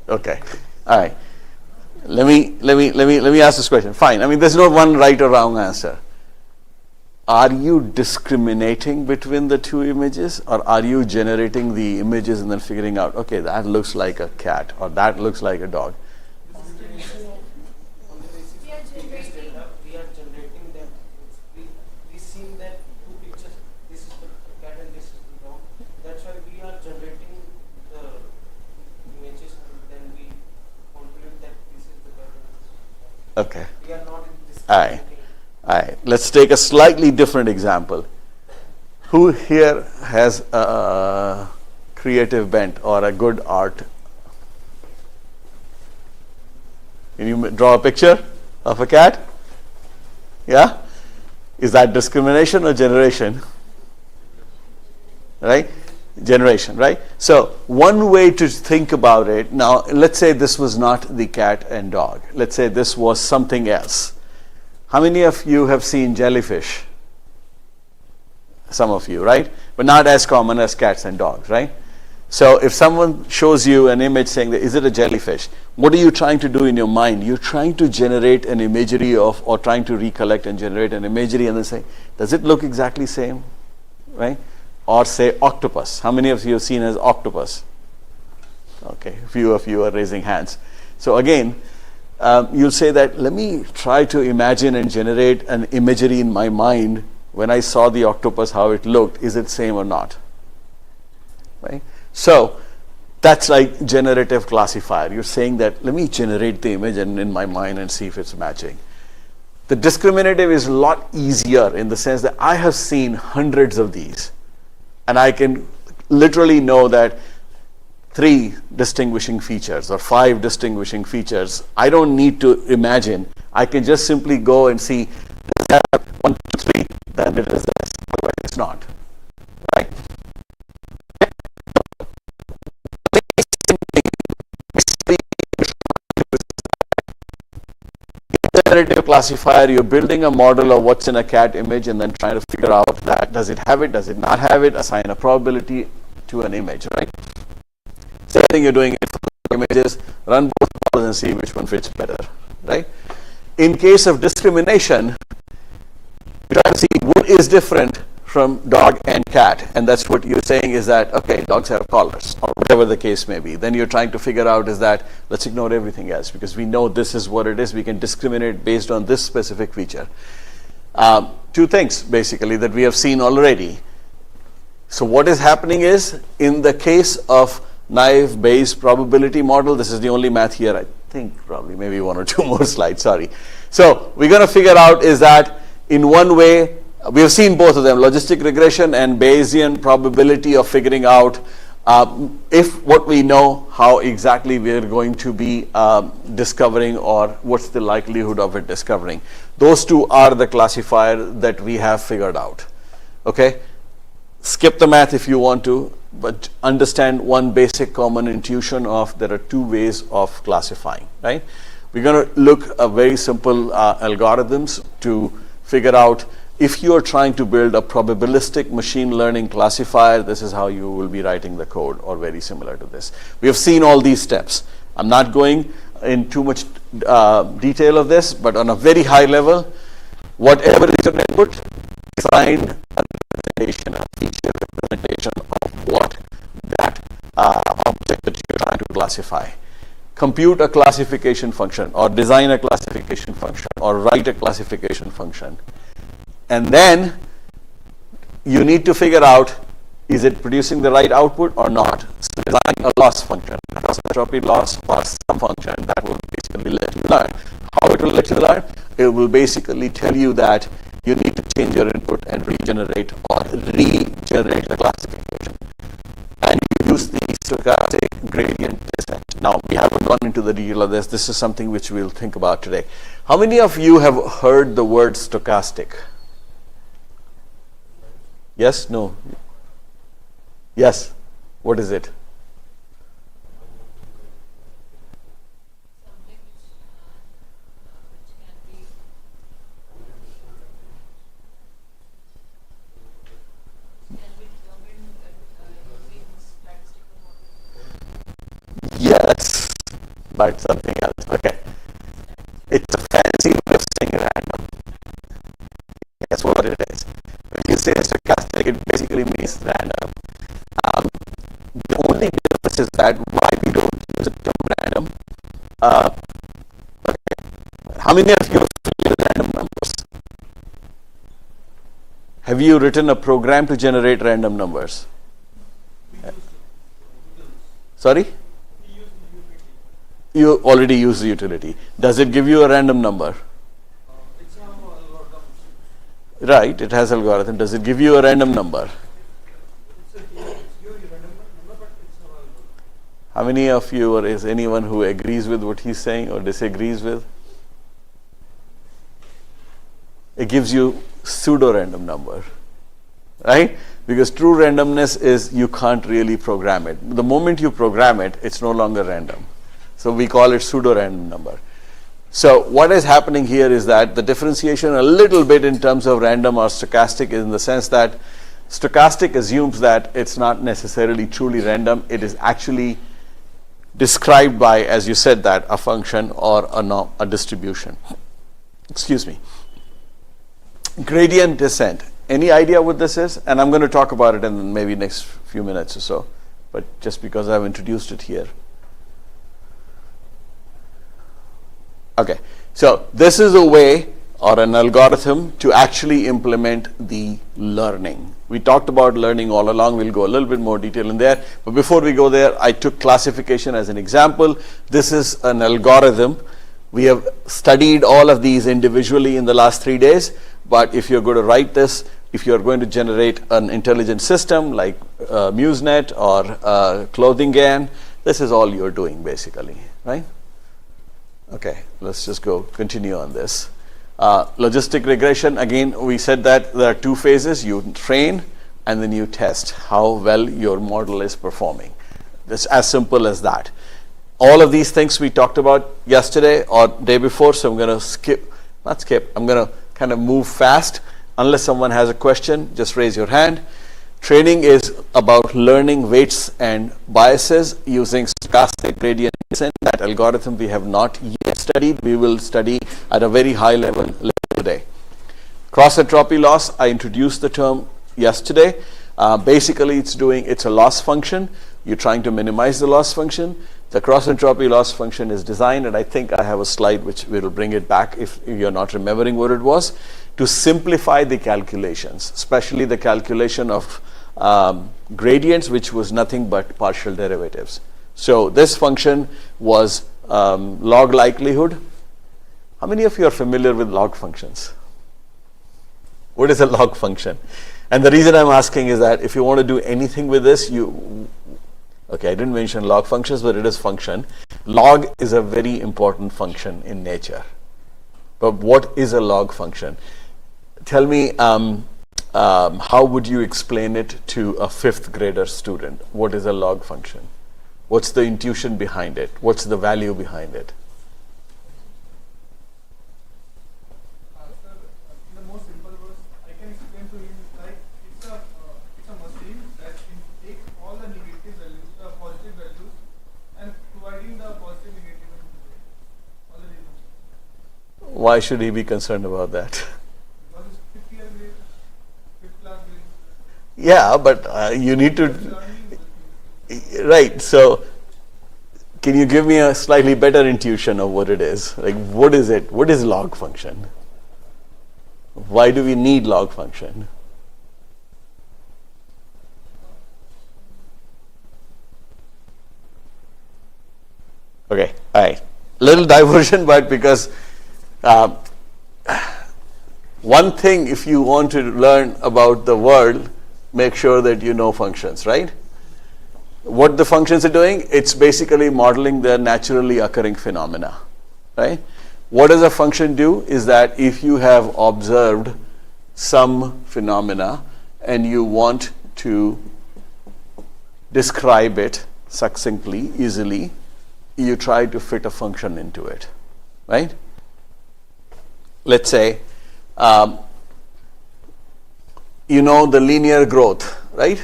Okay, all right. Let me ask this question. Fine. I mean, there's no one right or wrong answer. Are you discriminating between the two images, or are you generating the images and then figuring out, okay, that looks like a cat or that looks like a dog? We are generating them. We seen that two pictures. This is the cat and this is the dog. That's why we are generating the images and then we conclude that this is the cat and this is the dog. Okay. We are not in this. All right. Let's take a slightly different example. Who here has a creative bent or a good art? Can you draw a picture of a cat? Yeah? Is that discrimination or generation? Right? Generation, right? So one way to think about it, now let's say this was not the cat and dog. Let's say this was something else. How many of you have seen jellyfish? Some of you, right? But not as common as cats and dogs, right? So if someone shows you an image saying that, is it a jellyfish? What are you trying to do in your mind? You're trying to generate an imagery of, or trying to recollect and generate an imagery and then say, does it look exactly same? Right? Or say octopus. How many of you have seen as octopus? Okay, a few of you are raising hands. So again, you'll say that, let me try to imagine and generate an imagery in my mind when I saw the octopus, how it looked. Is it same or not? Right? So that's like generative classifier. You're saying that, let me generate the image and in my mind and see if it's matching. The discriminative is a lot easier in the sense that I have seen hundreds of these and I can literally know that 3 distinguishing features or 5 distinguishing features. I don't need to imagine. I can just simply go and see, does it have 1, 2, 3, then it is this, otherwise it's not. Right? Generative classifier, you're building a model of what's in a cat image and then trying to figure out that, does it have it, does it not have it, assign a probability to an image, right? Same thing you're doing it for images, run both models and see which one fits better, right? In case of discrimination, you try to see what is different from dog and cat, and that's what you're saying is that, okay, dogs have collars or whatever the case may be. Then you're trying to figure out is that, let's ignore everything else because we know this is what it is. We can discriminate based on this specific feature. two things basically that we have seen already. So what is happening is, in the case of naive Bayes probability model, this is the only math here, I think probably maybe one or two more slides, sorry. So we're going to figure out is that in one way, we have seen both of them, logistic regression and Bayesian probability of figuring out if what we know, how exactly we are going to be discovering, or what's the likelihood of it discovering. Those two are the classifier that we have figured out. Okay? Skip the math if you want to, but understand one basic common intuition of there are two ways of classifying, right? We're going to look at very simple algorithms to figure out if you are trying to build a probabilistic machine learning classifier, this is how you will be writing the code, or very similar to this. We have seen all these steps. I'm not going in too much detail of this, but on a very high level, whatever is your input, find a representation, a feature representation of what that object that you're trying to classify. Compute a classification function, or design a classification function, or write a classification function. And then you need to figure out, is it producing the right output or not? So design a loss function, a cross entropy loss, or some function that will basically let you learn. How it will let you learn? It will basically tell you that you need to change your input and regenerate the classification. And you use the stochastic gradient descent. Now, we haven't gone into the detail of this. This is something which we'll think about today. How many of you have heard the word stochastic? Yes? No? Yes? What is it? Yes, but something else. Okay. It's a fancy way of saying random. That's what it is. When you say stochastic, it basically means random. The only difference is that why we don't use the term random. Okay. How many of you have figured random numbers? Have you written a program to generate random numbers? Sorry? You already use the utility. Does it give you a random number? It's an algorithm. Right, it has algorithm. Does it give you a random number? It's a random number, but it's an algorithm. How many of you, or is anyone who agrees with what he's saying or disagrees with? It gives you pseudo-random number, right? Because true randomness is you can't really program it. The moment you program it, it's no longer random. So we call it pseudo-random number. So what is happening here is that the differentiation a little bit in terms of random or stochastic is in the sense that stochastic assumes that it's not necessarily truly random. It is actually described by, as you said, that a function or a distribution. Excuse me. Gradient descent. Any idea what this is? And I'm going to talk about it in maybe next few minutes or so, but just because I've introduced it here. Okay, so this is a way or an algorithm to actually implement the learning. We talked about learning all along. We'll go a little bit more detail in there. But before we go there, I took classification as an example. This is an algorithm. We have studied all of these individually in the last 3 days. But if you're going to write this, if you're going to generate an intelligent system like MuseNet or Clothing GAN, this is all you're doing basically, right? Okay, let's just continue on this. Logistic regression, again, we said that there are two phases. You train and then you test how well your model is performing. It's as simple as that. All of these things we talked about yesterday or day before, so I'm going to I'm going to kind of move fast. Unless someone has a question, just raise your hand. Training is about learning weights and biases using stochastic gradient descent. That algorithm we have not yet studied. We will study at a very high level later today. Cross entropy loss, I introduced the term yesterday. Basically, it's a loss function. You're trying to minimize the loss function. The cross entropy loss function is designed, and I think I have a slide which will bring it back if you're not remembering what it was. to simplify the calculations, especially the calculation of gradients, which was nothing but partial derivatives. So this function was log likelihood. How many of you are familiar with log functions? What is a log function? And the reason I'm asking is that if you want to do anything with this, okay, I didn't mention log functions, but it is function. Log is a very important function in nature. But what is a log function? Tell me, how would you explain it to a 5th grader student? What is a log function? What's the intuition behind it? What's the value behind it? Sir, in the most simple words, I can explain to him like it's a machine that takes all the negative values, the positive values, and providing the positive negative values. Already know. Why should he be concerned about that? Because it's 5th year grade, 5th class grade. Yeah, but you need to. Learning the things. Right. So, can you give me a slightly better intuition of what it is? Like, what is it? What is log function? Why do we need log function? Okay. All right. Little diversion, but because one thing, if you want to learn about the world, make sure that you know functions, right? What the functions are doing, it's basically modeling the naturally occurring phenomena, right? What does a function do is that if you have observed some phenomena and you want to describe it succinctly, easily, you try to fit a function into it, right? Let's say, you know the linear growth, right?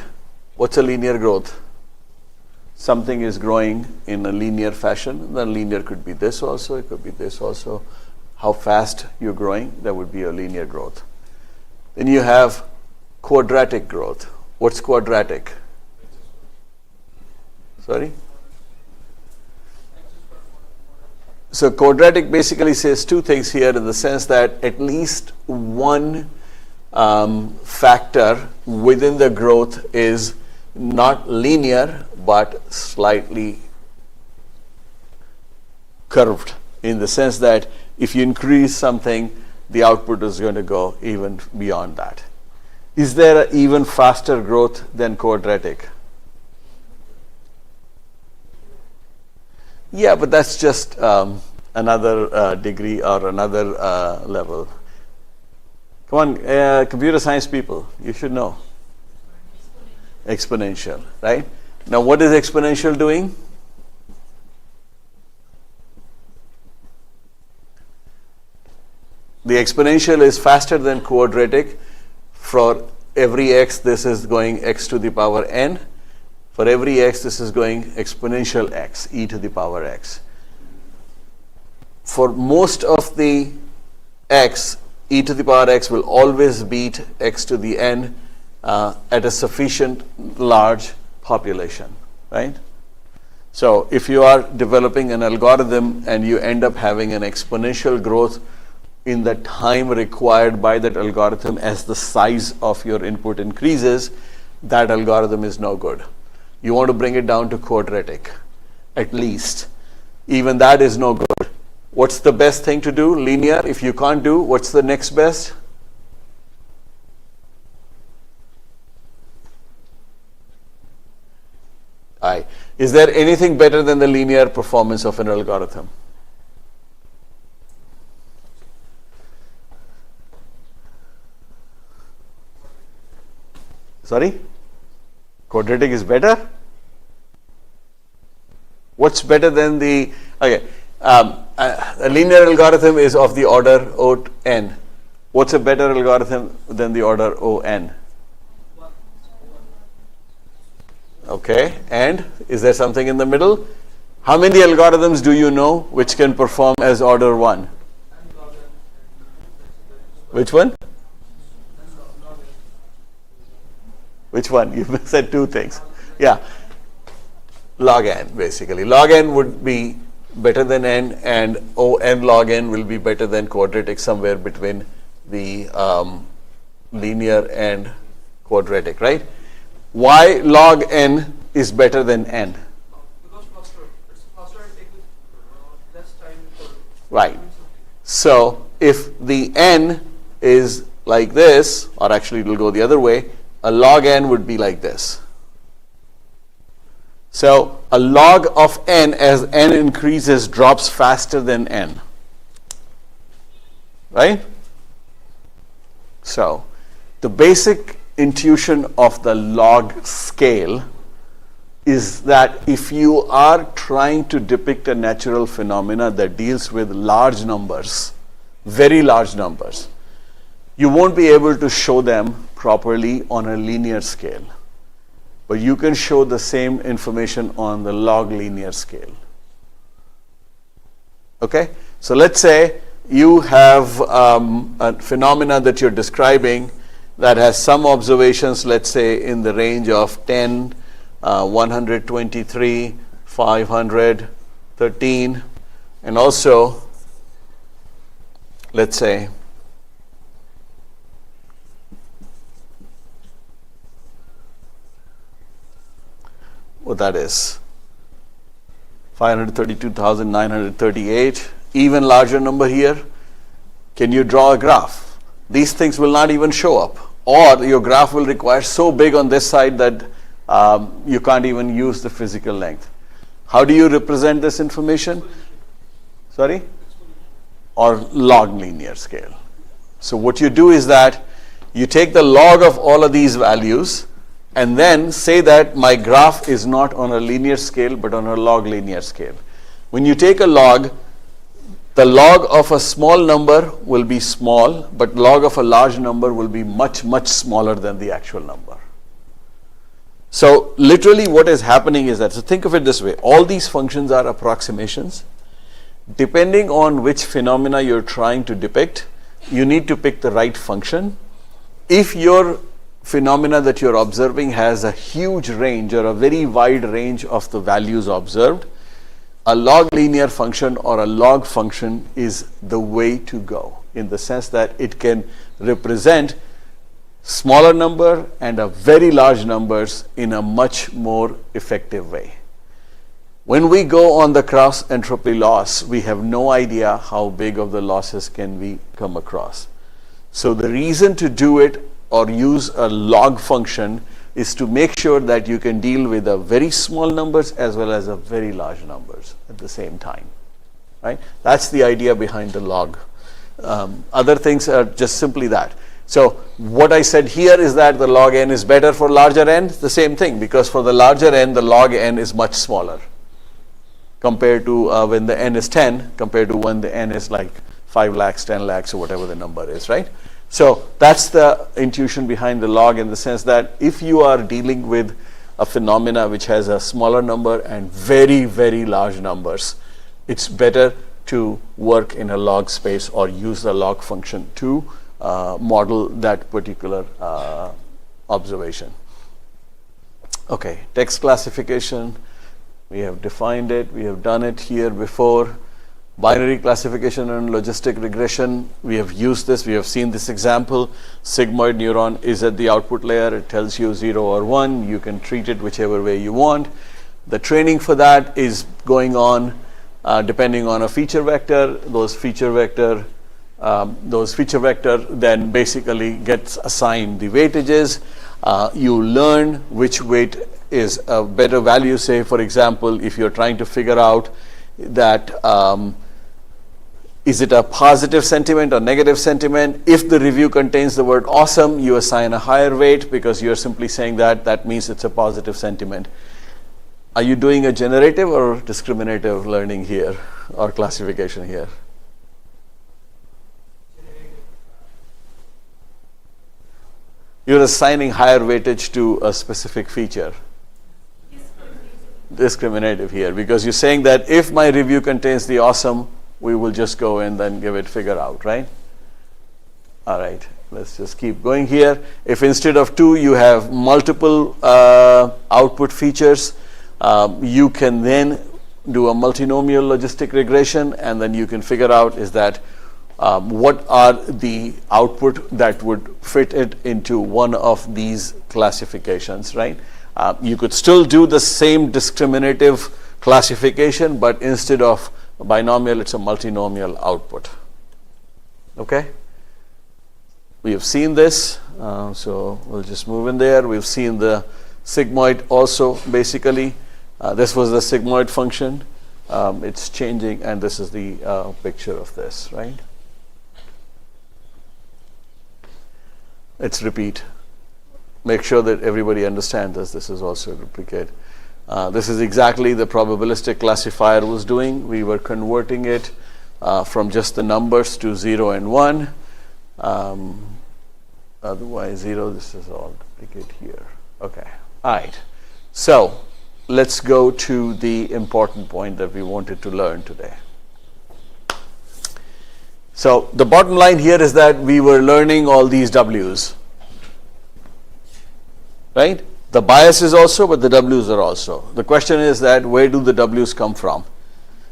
What's a linear growth? Something is growing in a linear fashion. The linear could be this also, it could be this also. How fast you're growing, that would be a linear growth. Then you have quadratic growth. What's quadratic? Sorry? So quadratic basically says two things here, in the sense that at least one factor within the growth is not linear but slightly curved, in the sense that if you increase something, the output is going to go even beyond that. Is there an even faster growth than quadratic? Yeah, but that's just another degree or another level. Come on, computer science people, you should know. Exponential, right? Now, what is exponential doing? The exponential is faster than quadratic. For every x, this is going x to the power n. For every x, this is going exponential x, e to the power x. For most of the x, e to the power x will always beat x to the n at a sufficient large population, right? So if you are developing an algorithm and you end up having an exponential growth in the time required by that algorithm as the size of your input increases, that algorithm is no good. You want to bring it down to quadratic, at least. Even that is no good. What's the best thing to do? Linear. If you can't do, what's the next best? Is there anything better than the linear performance of an algorithm? Sorry? Quadratic is better? What's better than the, okay, a linear algorithm is of the order O(n). What's a better algorithm than the order O(n)? Okay, and is there something in the middle? How many algorithms do you know which can perform as order 1? Which one? Which one? You said two things. Yeah. Log n, basically. Log n would be better than n, and O(n) log n will be better than quadratic, somewhere between the linear and quadratic, right? Why log n is better than n? Because faster. It's faster and take less time for Right. doing something. So if the n is like this, or actually it will go the other way, a log n would be like this. So a log of n as n increases drops faster than n. Right? So the basic intuition of the log scale is that if you are trying to depict a natural phenomena that deals with large numbers, very large numbers, you won't be able to show them properly on a linear scale. But you can show the same information on the log linear scale. Okay? So let's say you have a phenomena that you're describing that has some observations, let's say in the range of 10, 123, 513, and also, let's say, what that is, 532,938, even larger number here. Can you draw a graph? These things will not even show up, or your graph will require so big on this side that you can't even use the physical length. How do you represent this information? Sorry? Or log linear scale. So what you do is that you take the log of all of these values and then say that my graph is not on a linear scale but on a log linear scale. When you take a log, the log of a small number will be small, but log of a large number will be much, much smaller than the actual number. So literally what is happening is that, so think of it this way, all these functions are approximations. Depending on which phenomena you're trying to depict, you need to pick the right function. If your phenomena that you're observing has a huge range or a very wide range of the values observed, a log linear function or a log function is the way to go, in the sense that it can represent smaller number and a very large numbers in a much more effective way. When we go on the cross entropy loss, we have no idea how big of the losses can we come across. So the reason to do it or use a log function is to make sure that you can deal with a very small numbers as well as a very large numbers at the same time. Right? That's the idea behind the log. Other things are just simply that. So what I said here is that the log n is better for larger n, the same thing, because for the larger n, the log n is much smaller compared to when the n is 10, compared to when the n is like 5 lakhs, 10 lakhs, or whatever the number is, right? So that's the intuition behind the log, in the sense that if you are dealing with a phenomena which has a smaller number and very, very large numbers, it's better to work in a log space or use the log function to model that particular observation. Okay, text classification, we have defined it, we have done it here before. Binary classification and logistic regression, we have used this, we have seen this example. Sigmoid neuron is at the output layer, it tells you 0 or 1, you can treat it whichever way you want. The training for that is going on depending on a feature vector. Those feature vector then basically gets assigned the weightages. You learn which weight is a better value. Say, for example, if you're trying to figure out that is it a positive sentiment or negative sentiment? If the review contains the word awesome, you assign a higher weight because you're simply saying that means it's a positive sentiment. Are you doing a generative or discriminative learning here or classification here? You're assigning higher weightage to a specific feature. Discriminative here, because you're saying that if my review contains the awesome, we will just go and then give it figure out, right? All right, let's just keep going here. If instead of 2 you have multiple output features, you can then do a multinomial logistic regression, and then you can figure out is that what are the output that would fit it into one of these classifications, right? You could still do the same discriminative classification, but instead of binomial, it's a multinomial output. Okay? We have seen this, so we'll just move in there. We've seen the sigmoid also, basically. This was the sigmoid function. It's changing, and this is the picture of this, right? Let's repeat. Make sure that everybody understands this. This is also a duplicate. This is exactly the probabilistic classifier was doing. We were converting it from just the numbers to 0 and 1. Otherwise 0, this is all duplicate here. Okay, all right. So let's go to the important point that we wanted to learn today. So the bottom line here is that we were learning all these W's, right? The biases also, but the W's are also. The question is that where do the W's come from?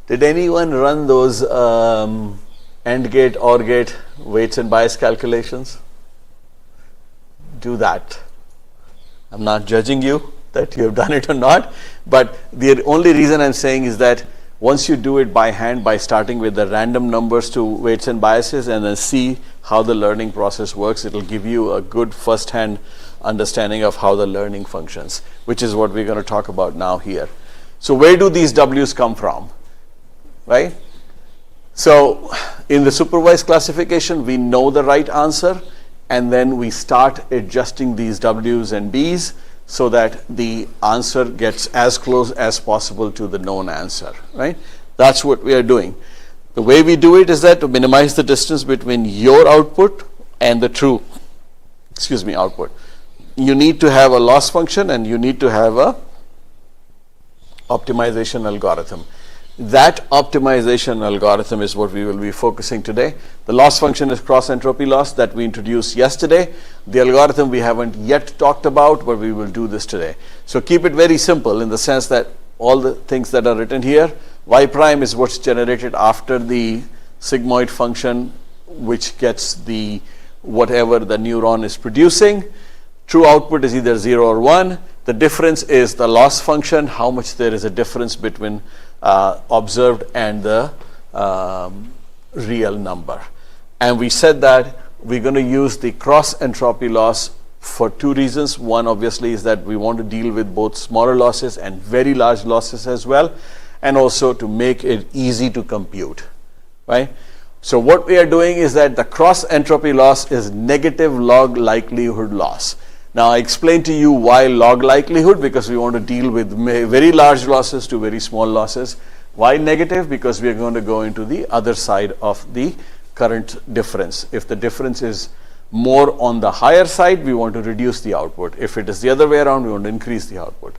Did anyone run those AND gate, OR gate weights and bias calculations? Do that. I'm not judging you that you have done it or not, but the only reason I'm saying is that once you do it by hand, by starting with the random numbers to weights and biases and then see how the learning process works, it'll give you a good first-hand understanding of how the learning functions, which is what we're going to talk about now here. So where do these W's come from, right? So in the supervised classification, we know the right answer, and then we start adjusting these W's and B's so that the answer gets as close as possible to the known answer, right? That's what we are doing. The way we do it is that to minimize the distance between your output and the true, output. You need to have a loss function and you need to have a optimization algorithm. That optimization algorithm is what we will be focusing today. The loss function is cross entropy loss that we introduced yesterday. The algorithm we haven't yet talked about, but we will do this today. So keep it very simple in the sense that all the things that are written here, y prime is what's generated after the sigmoid function, which gets the whatever the neuron is producing. True output is either 0 or 1. The difference is the loss function, how much there is a difference between observed and the real number. And we said that we're going to use the cross entropy loss for two reasons. One obviously is that we want to deal with both smaller losses and very large losses as well, and also to make it easy to compute, right? So what we are doing is that the cross entropy loss is negative log likelihood loss. Now I explained to you why log likelihood, because we want to deal with very large losses to very small losses. Why negative? Because we are going to go into the other side of the current difference. If the difference is more on the higher side, we want to reduce the output. If it is the other way around, we want to increase the output.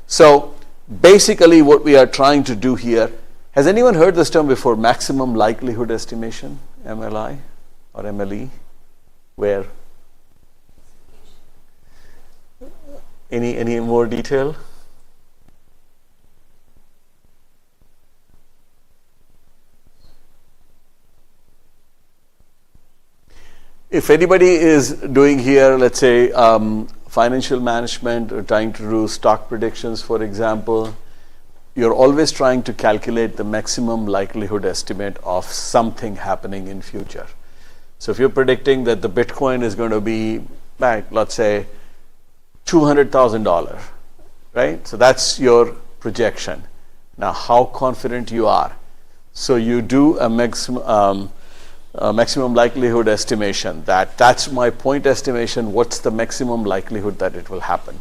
So basically what we are trying to do here, has anyone heard this term before, maximum likelihood estimation, MLI or MLE? Where? Any more detail? If anybody is doing here, let's say financial management or trying to do stock predictions, for example, you're always trying to calculate the maximum likelihood estimate of something happening in future. So if you're predicting that the Bitcoin is going to be back, let's say, $200,000, right? So that's your projection. Now, how confident you are? So you do a maximum likelihood estimation. That's my point estimation. What's the maximum likelihood that it will happen?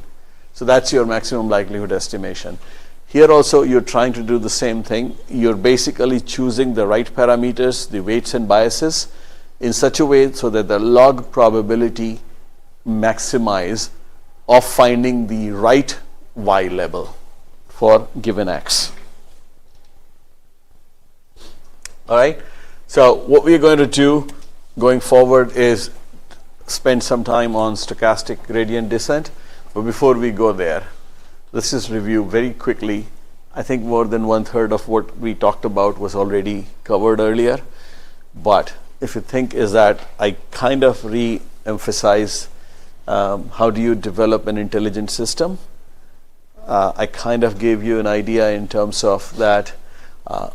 So that's your maximum likelihood estimation. Here also, you're trying to do the same thing. You're basically choosing the right parameters, the weights and biases, in such a way so that the log probability maximize of finding the right y level for given x. All right. So what we're going to do going forward is spend some time on stochastic gradient descent. But before we go there, let's just review very quickly. I think more than 1/3 of what we talked about was already covered earlier. But if you think, is that I kind of re-emphasize how do you develop an intelligent system. I kind of gave you an idea in terms of that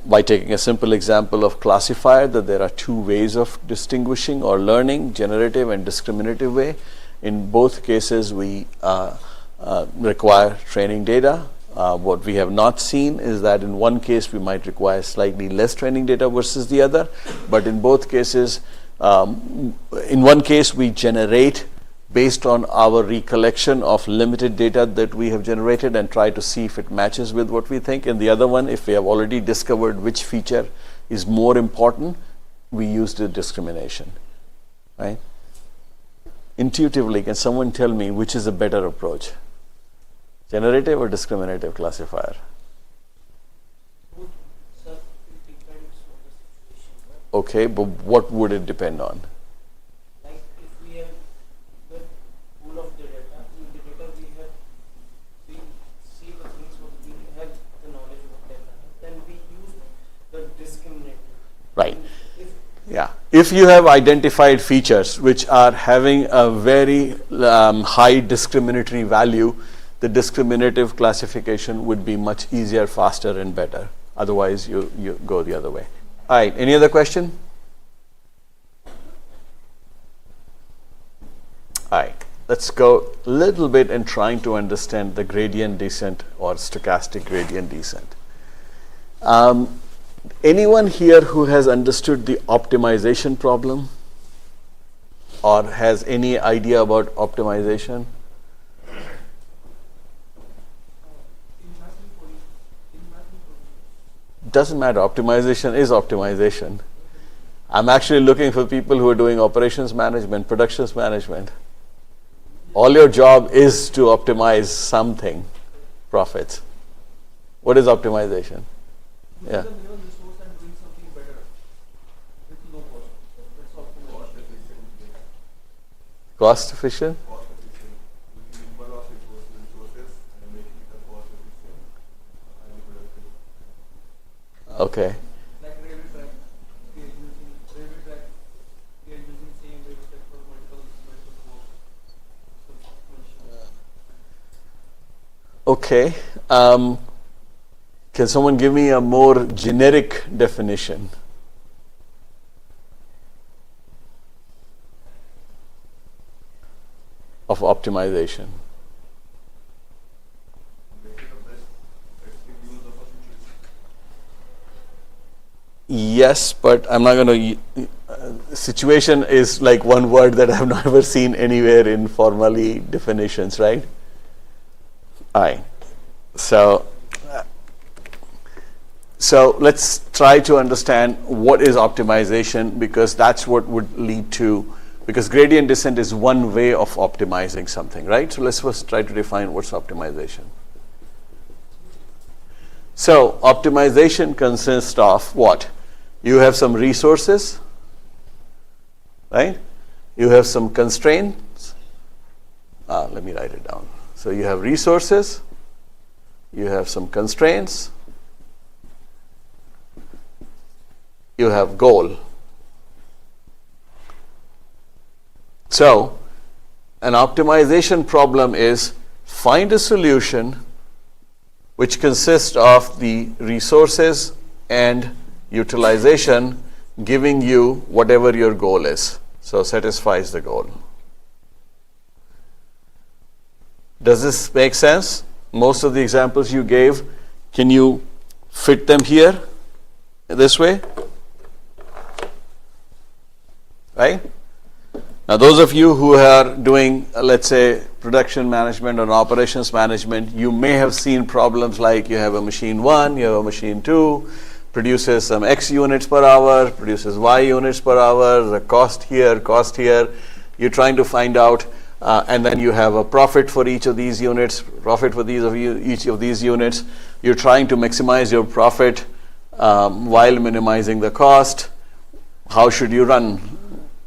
by taking a simple example of classifier, that there are two ways of distinguishing or learning, generative and discriminative way. In both cases, we require training data. What we have not seen is that in one case we might require slightly less training data versus the other, but in both cases, in one case we generate based on our recollection of limited data that we have generated and try to see if it matches with what we think. In the other one, if we have already discovered which feature is more important, we use the discrimination, right? Intuitively, can someone tell me which is a better approach? Generative or discriminative classifier? Both, sir, it depends on the situation. Okay, but what would it depend on? Like if we have the pool of the data we have, we see the things what we have the knowledge of data, then we use the discriminative. Right. If Yeah. If you have identified features which are having a very high discriminatory value, the discriminative classification would be much easier, faster, and better. Otherwise, you go the other way. All right. Any other question? All right. Let's go a little bit in trying to understand the gradient descent or stochastic gradient descent. Anyone here who has understood the optimization problem or has any idea about optimization? Doesn't matter. Optimization is optimization. I'm actually looking for people who are doing operations management, productions management. All your job is to optimize something, profits. What is optimization? Yeah. Cost efficient? Okay. Like railway track, we are using same railway track for multiple work. Okay. Can someone give me a more generic definition? Of optimization? Yes, but I'm not going to. Situation is like one word that I've never seen anywhere in formally definitions, right? All right. So let's try to understand what is optimization, because that's what would lead to. Because gradient descent is one way of optimizing something, right? So let's first try to define what's optimization. So optimization consists of what? You have some resources, right? You have some constraints. Let me write it down. So you have resources, you have some constraints, you have goal. So an optimization problem is find a solution which consists of the resources and utilization giving you whatever your goal is. So satisfies the goal. Does this make sense? Most of the examples you gave, can you fit them here this way? Right? Now, those of you who are doing, let's say, production management or operations management, you may have seen problems like you have a machine 1, you have a machine 2, produces some X units per hour, produces Y units per hour, the cost here. You're trying to find out, and then you have a profit for each of these units, each of these units. You're trying to maximize your profit while minimizing the cost. How should you run?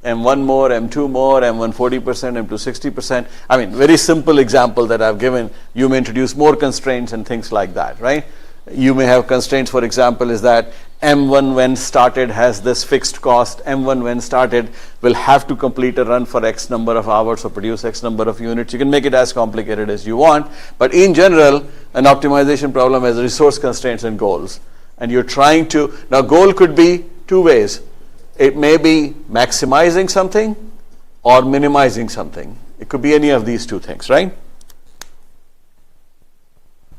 M1 more, M2 more, M1 40%, M2 60%. I mean, very simple example that I've given. You may introduce more constraints and things like that, right? You may have constraints, for example, is that M1 when started has this fixed cost. M1 when started will have to complete a run for X number of hours or produce X number of units. You can make it as complicated as you want, but in general, an optimization problem has resource constraints and goals. And you're trying to, now goal could be two ways. It may be maximizing something or minimizing something. It could be any of these two things, right?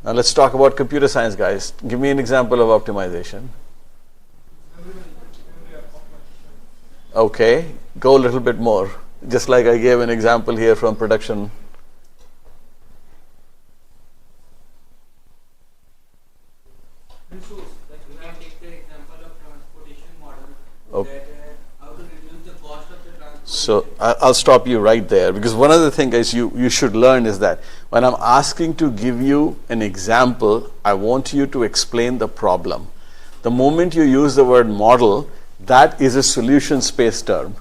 Now let's talk about computer science, guys. Give me an example of optimization. Okay, go a little bit more. Just like I gave an example here from production. Resource, like we can take the example of transportation model, Okay. that how to reduce the cost of the transportation. So I'll stop you right there, because one of the things you should learn is that when I'm asking to give you an example, I want you to explain the problem. The moment you use the word model, that is a solution space term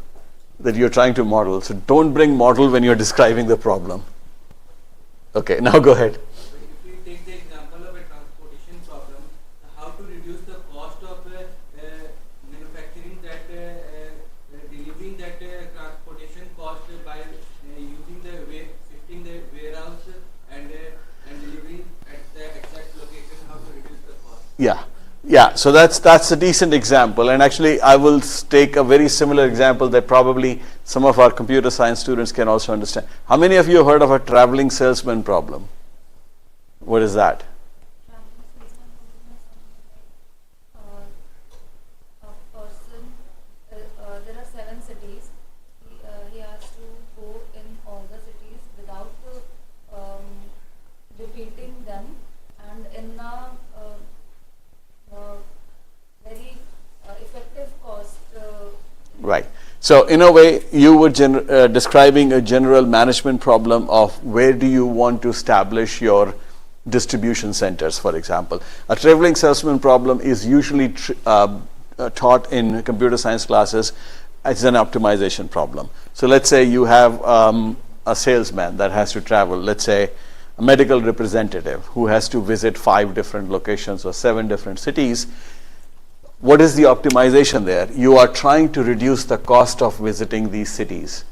that you're trying to model. So don't bring model when you're describing the problem. Okay, now go ahead. So if we take the example of a transportation problem, how to reduce the cost of manufacturing that, delivering that transportation cost by using the shifting the warehouse and delivering at the exact location, how to reduce the cost. Yeah, so that's a decent example, and actually I will take a very similar example that probably some of our computer science students can also understand. How many of you have heard of a traveling salesman problem? What is that? A person, there are 7 cities. He has to go in all the cities without repeating them, and in a very effective cost. Right. So in a way, you were describing a general management problem of where do you want to establish your distribution centers, for example. A traveling salesman problem is usually taught in computer science classes as an optimization problem. So let's say you have a salesman that has to travel, let's say a medical representative who has to visit 5 different locations or 7 different cities. What is the optimization there? You are trying to reduce the cost of visiting these cities.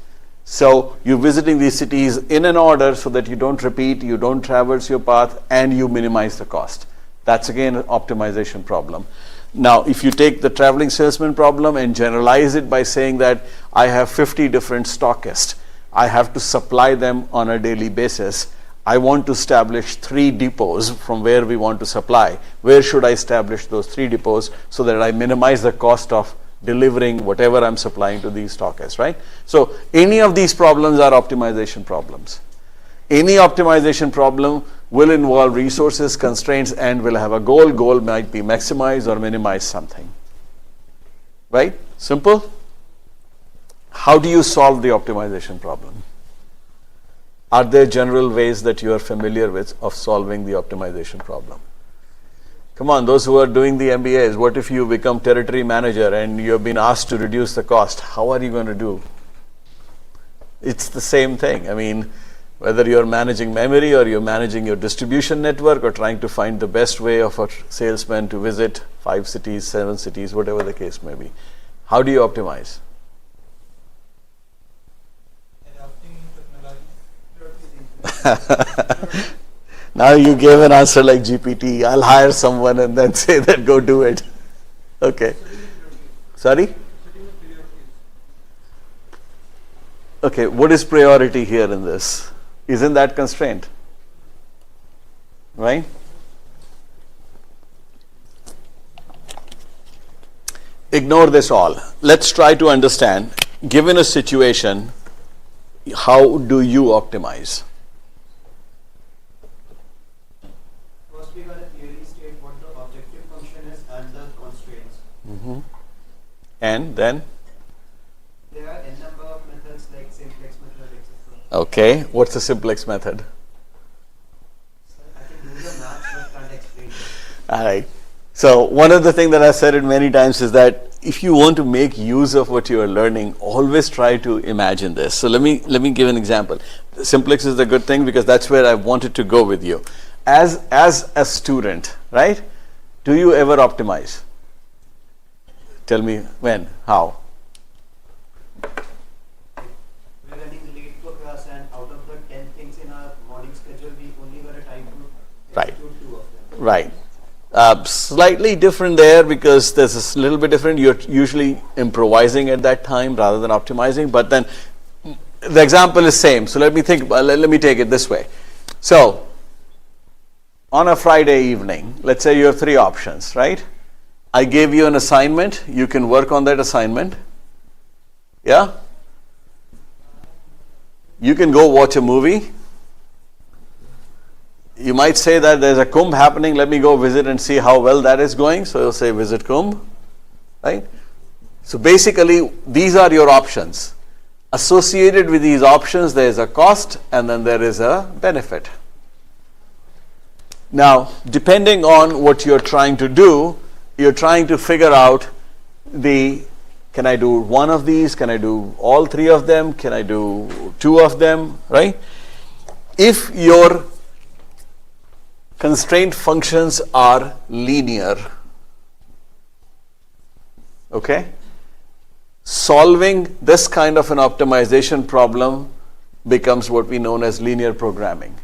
So you're visiting these cities in an order so that you don't repeat, you don't traverse your path, and you minimize the cost. That's again an optimization problem. Now, if you take the traveling salesman problem and generalize it by saying that I have 50 different stockists, I have to supply them on a daily basis. I want to establish 3 depots from where we want to supply. Where should I establish those 3 depots so that I minimize the cost of delivering whatever I'm supplying to these stockists, right? So any of these problems are optimization problems. Any optimization problem will involve resources, constraints, and will have a goal. Goal might be maximize or minimize something, right? Simple. How do you solve the optimization problem? Are there general ways that you are familiar with of solving the optimization problem? Come on, those who are doing the MBAs, what if you become territory manager and you have been asked to reduce the cost? How are you going to do? It's the same thing. I mean, whether you're managing memory or you're managing your distribution network or trying to find the best way of a salesman to visit 5 cities, 7 cities, whatever the case may be. How do you optimize? Now you gave an answer like GPT. I'll hire someone and then say that go do it. Okay. Sorry? Okay, what is priority here in this? Isn't that constraint? Right? Ignore this all. Let's try to understand, given a situation, how do you optimize? First, we got to clearly state what the objective function is and the constraints. And then? There are n number of methods like simplex method, etc. Okay, what's the simplex method? So I can do the math but can't explain it. All right. So one of the things that I've said it many times is that if you want to make use of what you are learning, always try to imagine this. So let me give an example. Simplex is a good thing because that's where I wanted to go with you. As a student, right? Do you ever optimize? Tell me when, how? We're running late to a class, and out of the 10 things in our morning schedule, we only got a time to Right. execute 2 of them. Right. Slightly different there because there's a little bit different. You're usually improvising at that time rather than optimizing. But then the example is same. So let me take it this way. So on a Friday evening, let's say you have 3 options, right? I gave you an assignment. You can work on that assignment. Yeah? You can go watch a movie. You might say that there's a Kumbh happening, let me go visit and see how well that is going. So you'll say visit Kumbh, right? So basically, these are your options. Associated with these options, there is a cost and then there is a benefit. Now, depending on what you're trying to do, you're trying to figure out can I do one of these? Can I do all 3 of them? Can I do 2 of them, right? If your constraint functions are linear, okay, solving this kind of an optimization problem becomes what we know as linear programming.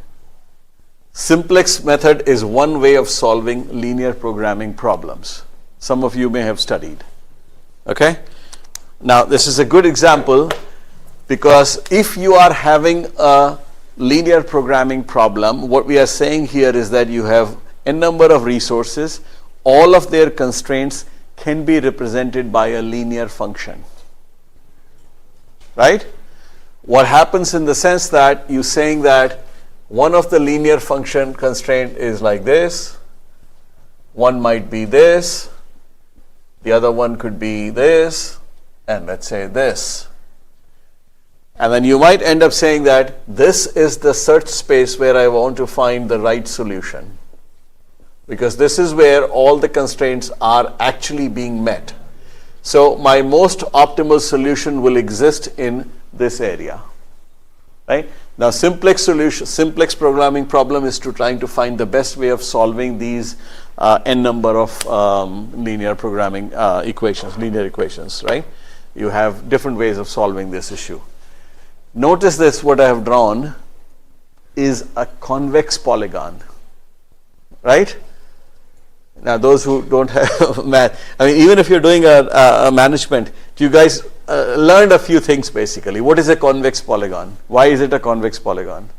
Simplex method is one way of solving linear programming problems. Some of you may have studied. Okay? Now, this is a good example because if you are having a linear programming problem, what we are saying here is that you have a number of resources. All of their constraints can be represented by a linear function. Right? What happens in the sense that you're saying that one of the linear function constraint is like this, one might be this, the other one could be this, and let's say this. And then you might end up saying that this is the search space where I want to find the right solution. Because this is where all the constraints are actually being met. So my most optimal solution will exist in this area. Right? Now, simplex programming problem is trying to find the best way of solving these n number of linear programming linear equations, right? You have different ways of solving this issue. Notice this, what I have drawn is a convex polygon, right? Now, those who don't have math, I mean, even if you're doing a management, you guys learned a few things basically. What is a convex polygon? Why is it a convex polygon?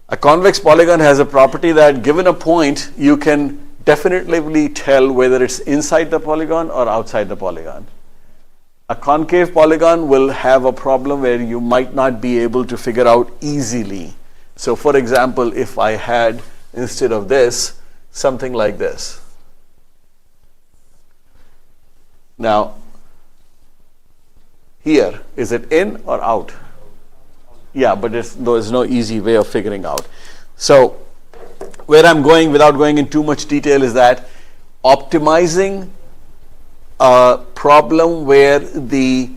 A convex polygon has a property that given a point, you can definitively tell whether it's inside the polygon or outside the polygon. A concave polygon will have a problem where you might not be able to figure out easily. So for example, if I had instead of this, something like this. Now, here, is it in or out? Yeah, but there's no easy way of figuring out. So, where I'm going without going in too much detail is that optimizing a problem where the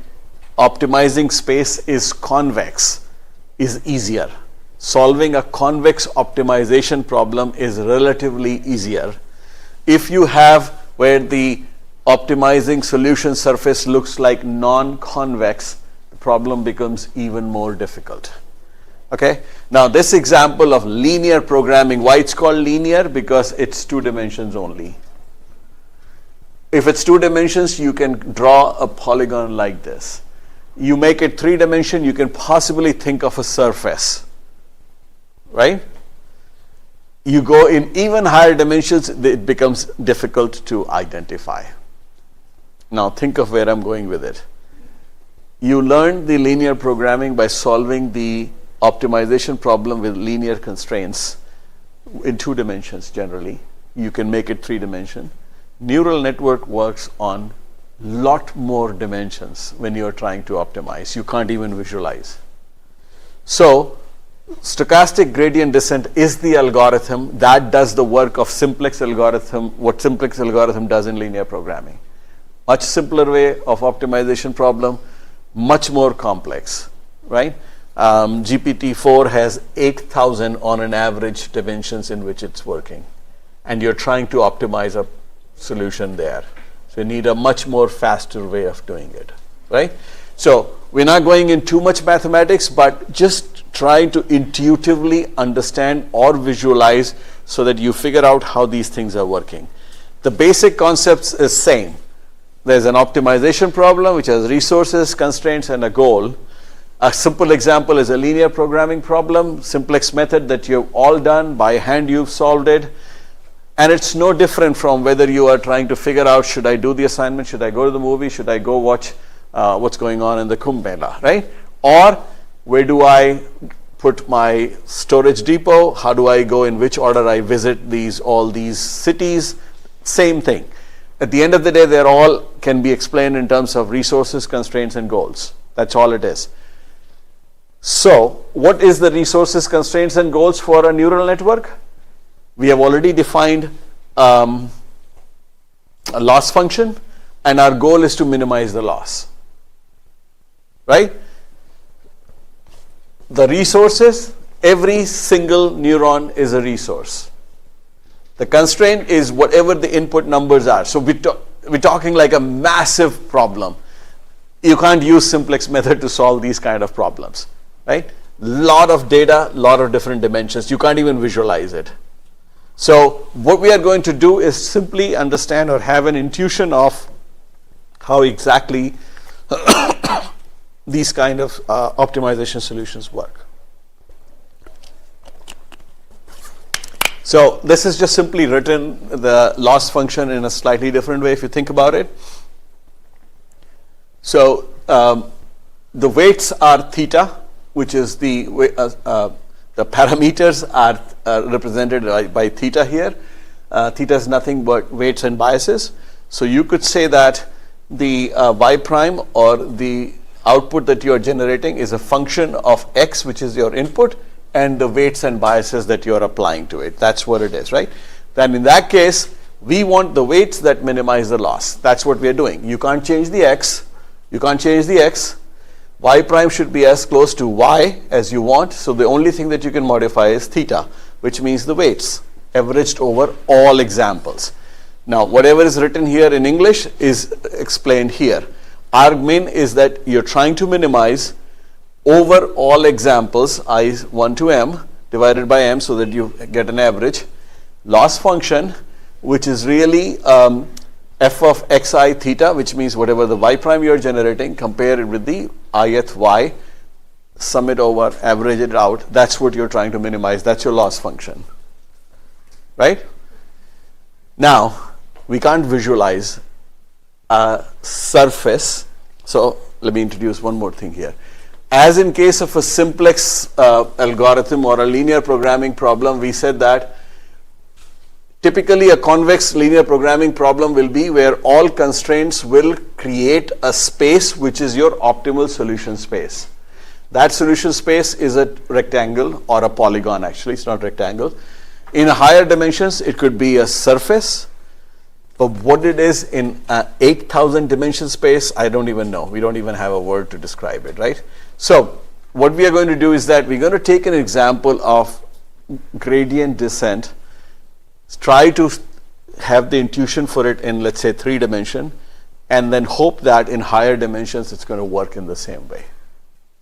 optimizing space is convex is easier. Solving a convex optimization problem is relatively easier. If you have where the optimizing solution surface looks like non-convex, the problem becomes even more difficult. Okay, now this example of linear programming, why it's called linear? Because it's 2 dimensions only. If it's 2 dimensions, you can draw a polygon like this. You make it 3 dimension, you can possibly think of a surface, right? You go in even higher dimensions, it becomes difficult to identify. Now think of where I'm going with it. You learned the linear programming by solving the optimization problem with linear constraints in 2 dimensions generally. You can make it 3 dimension. Neural network works on lot more dimensions when you are trying to optimize. You can't even visualize. So, stochastic gradient descent is the algorithm that does the work of simplex algorithm, what simplex algorithm does in linear programming. Much simpler way of optimization problem, much more complex, right? GPT-4 has 8,000 on an average dimensions in which it's working. And you're trying to optimize a solution there. So you need a much more faster way of doing it, right? So we're not going in too much mathematics, but just trying to intuitively understand or visualize so that you figure out how these things are working. The basic concepts is same. There's an optimization problem which has resources, constraints, and a goal. A simple example is a linear programming problem, simplex method that you've all done, by hand you've solved it. And it's no different from whether you are trying to figure out, should I do the assignment, should I go to the movie, should I go watch what's going on in the Kumbh Mela, right? Or where do I put my storage depot, how do I go, in which order I visit all these cities, same thing. At the end of the day, they're all can be explained in terms of resources, constraints, and goals. That's all it is. So what is the resources, constraints, and goals for a neural network? We have already defined a loss function, and our goal is to minimize the loss, right? The resources, every single neuron is a resource. The constraint is whatever the input numbers are. So we're talking like a massive problem. You can't use simplex method to solve these kind of problems, right? Lot of data, lot of different dimensions. You can't even visualize it. So what we are going to do is simply understand or have an intuition of how exactly these kind of optimization solutions work. So this is just simply written the loss function in a slightly different way if you think about it. So the weights are theta, which is the parameters are represented by theta here. Theta is nothing but weights and biases. So you could say that the y prime or the output that you are generating is a function of x, which is your input, and the weights and biases that you are applying to it. That's what it is, right? Then in that case, we want the weights that minimize the loss. That's what we are doing. You can't change the x. You can't change the x. Y prime should be as close to y as you want. So the only thing that you can modify is theta, which means the weights averaged over all examples. Now, whatever is written here in English is explained here. Argmin is that you're trying to minimize over all examples, I1 to m, divided by m, so that you get an average. Loss function, which is really f of xi theta, which means whatever the y prime you're generating, compare it with the ith y, sum it over, average it out. That's what you're trying to minimize. That's your loss function, right? Now, we can't visualize a surface. So let me introduce one more thing here. As in case of a simplex algorithm or a linear programming problem, we said that typically a convex linear programming problem will be where all constraints will create a space which is your optimal solution space. That solution space is a rectangle or a polygon. Actually, it's not rectangle. In higher dimensions, it could be a surface. But what it is in 8,000 dimension space, I don't even know. We don't even have a word to describe it, right? So what we are going to do is that we're going to take an example of gradient descent, try to have the intuition for it in, let's say, 3 dimension, and then hope that in higher dimensions it's going to work in the same way,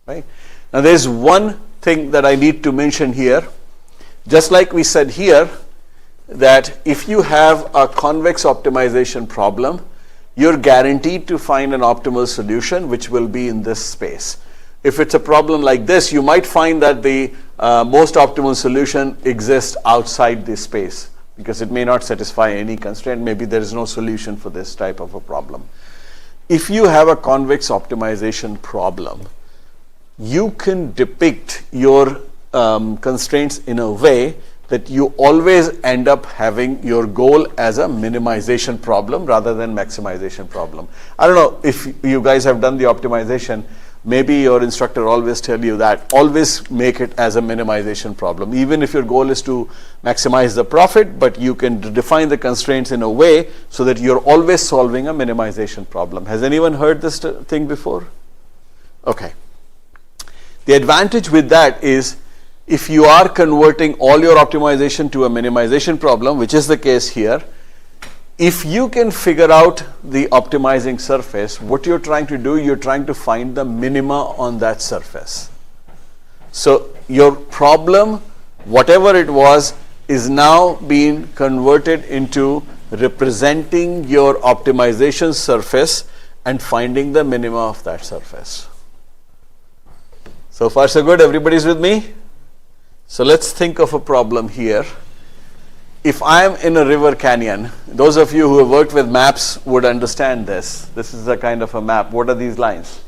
right? Now there's one thing that I need to mention here. Just like we said here, that if you have a convex optimization problem, you're guaranteed to find an optimal solution which will be in this space. If it's a problem like this, you might find that the most optimal solution exists outside this space because it may not satisfy any constraint. Maybe there is no solution for this type of a problem. If you have a convex optimization problem, you can depict your constraints in a way that you always end up having your goal as a minimization problem rather than maximization problem. I don't know if you guys have done the optimization. Maybe your instructor always tell you that always make it as a minimization problem. Even if your goal is to maximize the profit, but you can define the constraints in a way so that you're always solving a minimization problem. Has anyone heard this thing before? Okay. The advantage with that is if you are converting all your optimization to a minimization problem, which is the case here, if you can figure out the optimizing surface, what you're trying to do, you're trying to find the minima on that surface. So your problem, whatever it was, is now being converted into representing your optimization surface and finding the minima of that surface. So far so good, everybody's with me? So let's think of a problem here. If I am in a river canyon, those of you who have worked with maps would understand this. This is a kind of a map. What are these lines?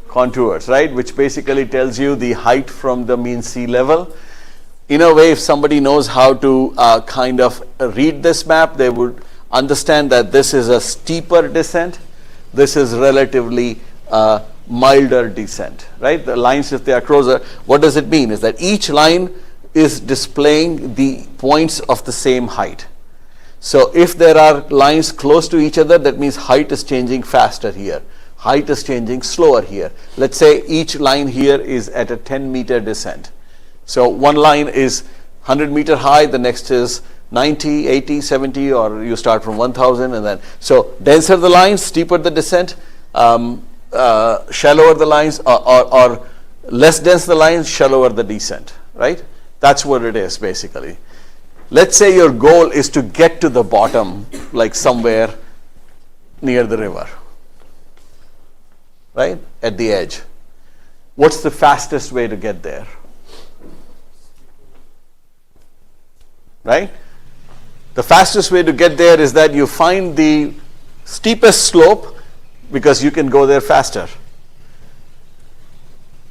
Contours, right? Which basically tells you the height from the mean sea level. In a way, if somebody knows how to kind of read this map, they would understand that this is a steeper descent. This is relatively milder descent, right? The lines, if they are closer, what does it mean? Is that each line is displaying the points of the same height. So if there are lines close to each other, that means height is changing faster here. Height is changing slower here. Let's say each line here is at a 10-meter descent. So one line is 100 meter high, the next is 90, 80, 70, or you start from 1000 and then. So denser the lines, steeper the descent, shallower the lines, or less dense the lines, shallower the descent, right? That's what it is basically. Let's say your goal is to get to the bottom, like somewhere near the river, right? At the edge. What's the fastest way to get there? Right? The fastest way to get there is that you find the steepest slope because you can go there faster.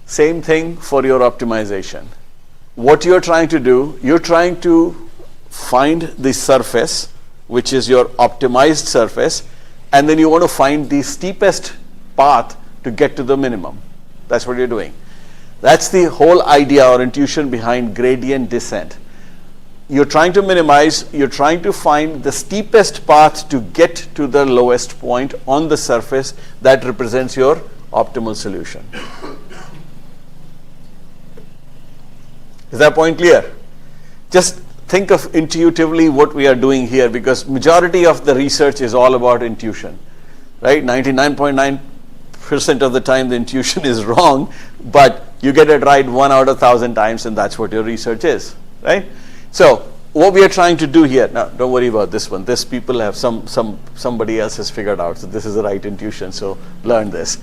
Same thing for your optimization. What you're trying to do, you're trying to find the surface, which is your optimized surface, and then you want to find the steepest path to get to the minimum. That's what you're doing. That's the whole idea or intuition behind gradient descent. You're trying to minimize, you're trying to find the steepest path to get to the lowest point on the surface that represents your optimal solution. Is that point clear? Just think of intuitively what we are doing here, because majority of the research is all about intuition, right? 99.9% of the time the intuition is wrong, but you get it right 1 out of 1,000 times, and that's what your research is, right? So what we are trying to do here, now don't worry about this one. This people have somebody else has figured out. So this is the right intuition. So learn this.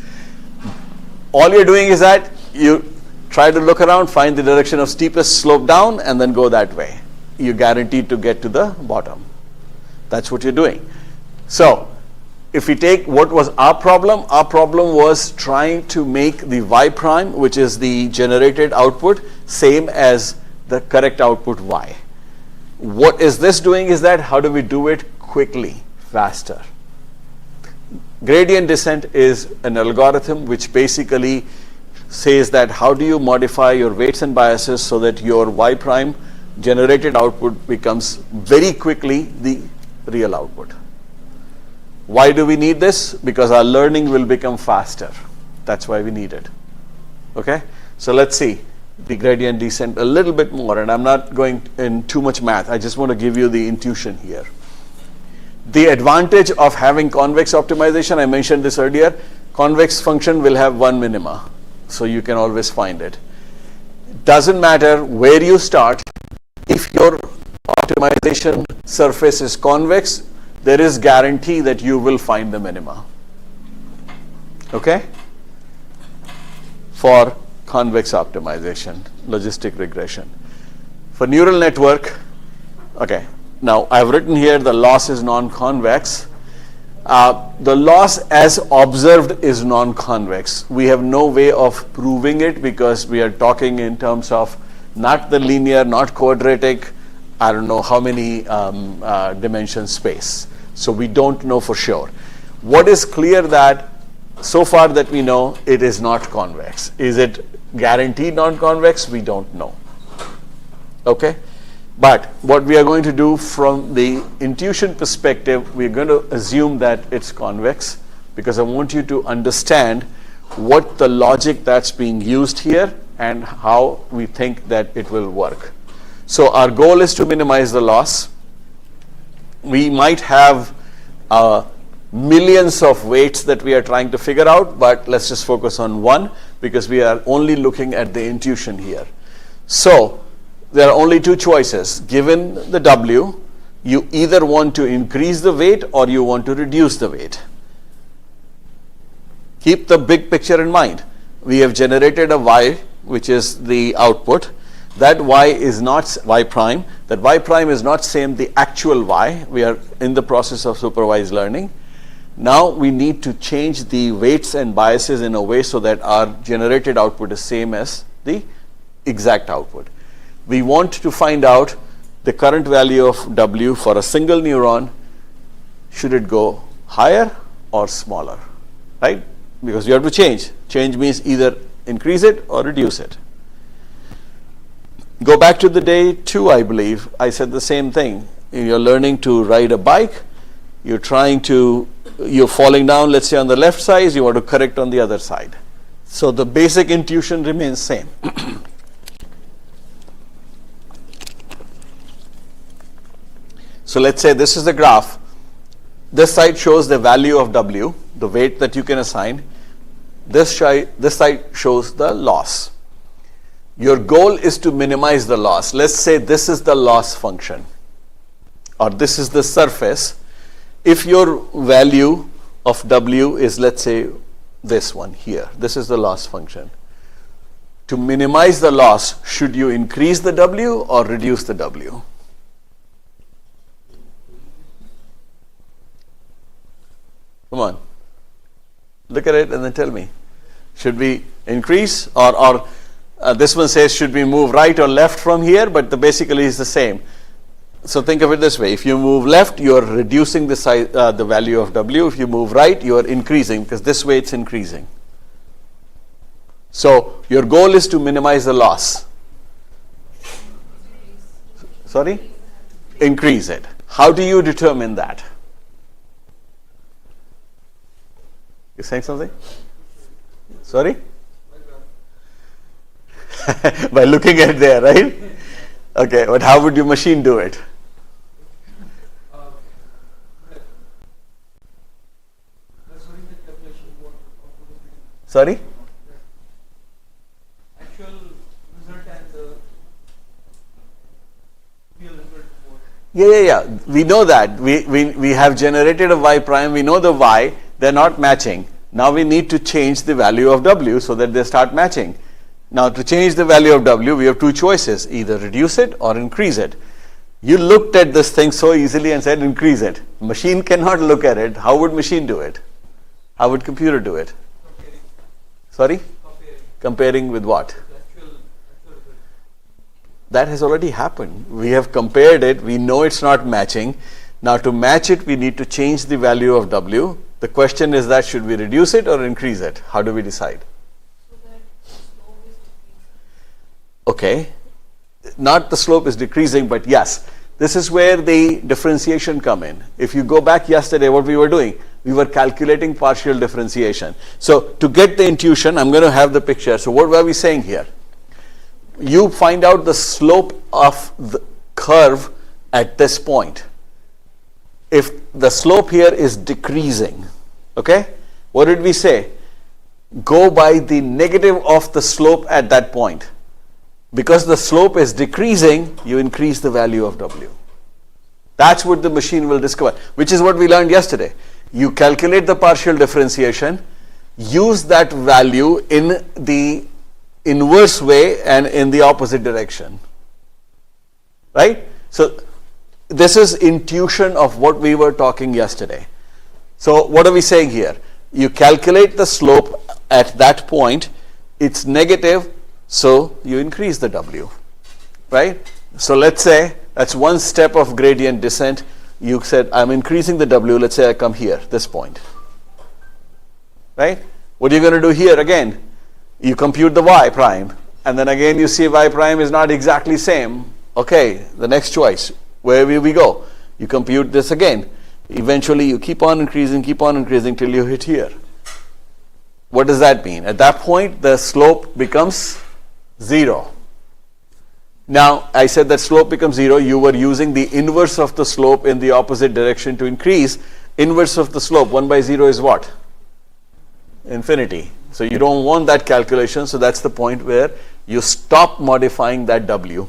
All you're doing is that you try to look around, find the direction of steepest slope down, and then go that way. You're guaranteed to get to the bottom. That's what you're doing. So if we take what was our problem was trying to make the y prime, which is the generated output, same as the correct output y. What is this doing is that how do we do it quickly, faster? Gradient descent is an algorithm which basically says that how do you modify your weights and biases so that your y prime generated output becomes very quickly the real output. Why do we need this? Because our learning will become faster. That's why we need it. Okay? So let's see the gradient descent a little bit more, and I'm not going in too much math. I just want to give you the intuition here. The advantage of having convex optimization, I mentioned this earlier, convex function will have one minima, so you can always find it. Doesn't matter where you start, if your optimization surface is convex, there is guarantee that you will find the minima. Okay? For convex optimization, logistic regression. For neural network, okay, now I've written here the loss is non-convex. The loss as observed is non-convex. We have no way of proving it because we are talking in terms of not the linear, not quadratic, I don't know how many dimension space. So we don't know for sure. What is clear that so far that we know, it is not convex. Is it guaranteed non-convex? We don't know. Okay? But what we are going to do from the intuition perspective, we're going to assume that it's convex because I want you to understand what the logic that's being used here and how we think that it will work. So our goal is to minimize the loss. We might have millions of weights that we are trying to figure out, but let's just focus on one because we are only looking at the intuition here. So there are only two choices. Given the W, you either want to increase the weight or you want to reduce the weight. Keep the big picture in mind. We have generated a Y, which is the output. That Y is not Y prime. That Y prime is not same the actual Y. We are in the process of supervised learning. Now we need to change the weights and biases in a way so that our generated output is same as the exact output. We want to find out the current value of W for a single neuron. Should it go higher or smaller, right? Because you have to change. Change means either increase it or reduce it. Go back to the day 2, I believe. I said the same thing. You're learning to ride a bike. You're falling down, let's say on the left side, you want to correct on the other side. So the basic intuition remains same. So let's say this is the graph. This side shows the value of W, the weight that you can assign. This side shows the loss. Your goal is to minimize the loss. Let's say this is the loss function, or this is the surface. If your value of W is, let's say, this one here, this is the loss function. To minimize the loss, should you increase the W or reduce the W? Come on. Look at it and then tell me. Should we increase or this one says should we move right or left from here, but basically is the same. So think of it this way. If you move left, you are reducing the size, the value of W. If you move right, you are increasing because this way it's increasing. So your goal is to minimize the loss. Sorry? Increase it. How do you determine that? You saying something? Sorry? By looking at there, right? Okay, but how would your machine do it? Sorry? Actual result and the real result both. Yeah. We know that. We have generated a Y prime. We know the Y. They're not matching. Now we need to change the value of W so that they start matching. Now to change the value of W, we have two choices. Either reduce it or increase it. You looked at this thing so easily and said increase it. Machine cannot look at it. How would machine do it? How would computer do it? Comparing. Sorry? Comparing with what? Actual result. That has already happened. We have compared it. We know it's not matching. Now to match it, we need to change the value of W. The question is that should we reduce it or increase it? How do we decide? So that slope is decreasing. Okay. Not the slope is decreasing, but yes, this is where the differentiation come in. If you go back yesterday, what we were doing, we were calculating partial differentiation. So to get the intuition, I'm going to have the picture. So what were we saying here? You find out the slope of the curve at this point. If the slope here is decreasing, okay, what did we say? Go by the negative of the slope at that point. Because the slope is decreasing, you increase the value of W. That's what the machine will discover, which is what we learned yesterday. You calculate the partial differentiation, use that value in the inverse way and in the opposite direction. Right? So this is intuition of what we were talking yesterday. So what are we saying here? You calculate the slope at that point, it's negative, so you increase the W, right? So let's say that's one step of gradient descent. You said, I'm increasing the W, let's say I come here, this point, right? What are you going to do here again? You compute the Y prime, and then again you see Y prime is not exactly same. Okay, the next choice. Where will we go? You compute this again. Eventually you keep on increasing till you hit here. What does that mean? At that point, the slope becomes 0. Now, I said that slope becomes 0. You were using the inverse of the slope in the opposite direction to increase. Inverse of the slope, 1 by 0 is what? Infinity. So you don't want that calculation. So that's the point where you stop modifying that W.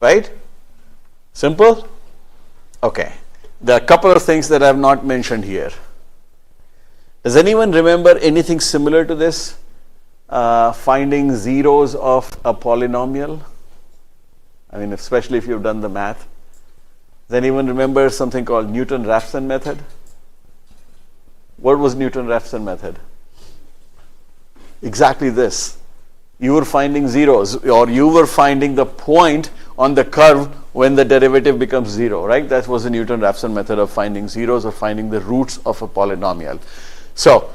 Right? Simple? Okay. There are a couple of things that I have not mentioned here. Does anyone remember anything similar to this? Finding zeros of a polynomial? I mean, especially if you've done the math. Does anyone remember something called Newton-Raphson method? What was Newton-Raphson method? Exactly this. You were finding zeros, or you were finding the point on the curve when the derivative becomes 0, right? That was the Newton-Raphson method of finding zeros or finding the roots of a polynomial. So,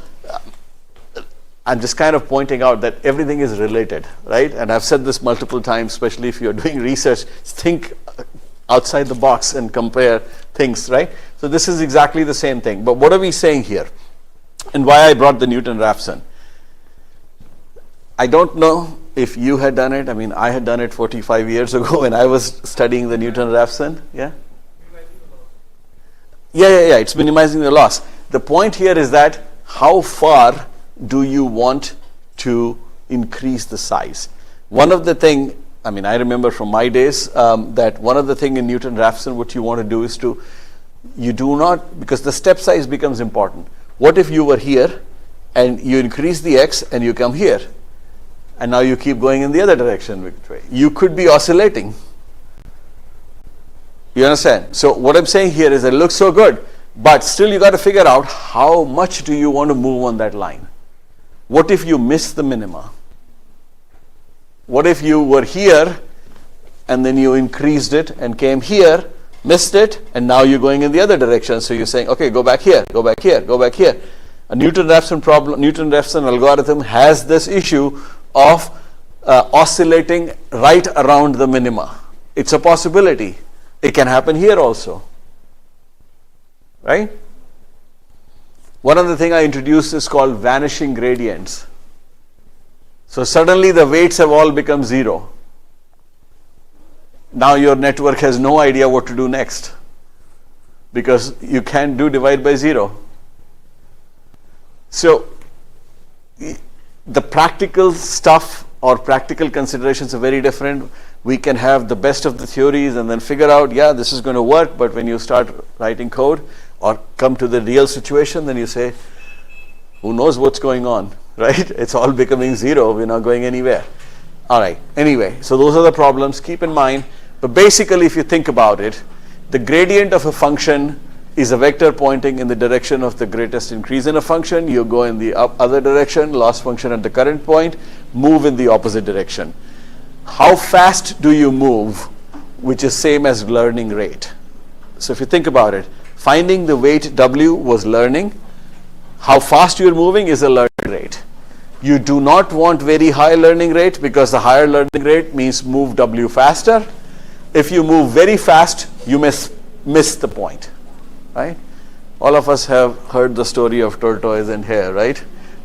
I'm just kind of pointing out that everything is related, right? And I've said this multiple times, especially if you're doing research, think outside the box and compare things, right? So this is exactly the same thing. But what are we saying here? And why I brought the Newton-Raphson? I don't know if you had done it. I mean, I had done it 45 years ago when I was studying the Newton-Raphson. Yeah? Yeah. It's minimizing the loss. The point here is that how far do you want to increase the size? One of the thing, I mean, I remember from my days that one of the thing in Newton-Raphson, what you want to do is you do not, because the step size becomes important. What if you were here and you increase the x and you come here? And now you keep going in the other direction. You could be oscillating. You understand? So what I'm saying here is it looks so good, but still you got to figure out how much do you want to move on that line. What if you miss the minima? What if you were here and then you increased it and came here, missed it, and now you're going in the other direction? So you're saying, okay, go back here, go back here, go back here. A Newton-Raphson algorithm has this issue of oscillating right around the minima. It's a possibility. It can happen here also. Right? One of the things I introduced is called vanishing gradients. So suddenly the weights have all become 0. Now your network has no idea what to do next, because you can't do divide by 0. So the practical stuff or practical considerations are very different. We can have the best of the theories and then figure out, yeah, this is going to work, but when you start writing code or come to the real situation, then you say, who knows what's going on, right? It's all becoming 0. We're not going anywhere. All right. Anyway, so those are the problems. Keep in mind. But basically, if you think about it, the gradient of a function is a vector pointing in the direction of the greatest increase in a function. You go in the other direction, loss function at the current point, move in the opposite direction. How fast do you move, which is same as learning rate? So if you think about it, finding the weight W was learning. How fast you're moving is a learning rate. You do not want very high learning rate, because the higher learning rate means move W faster. If you move very fast, you miss the point. Right? All of us have heard the story of tortoise and hare, right?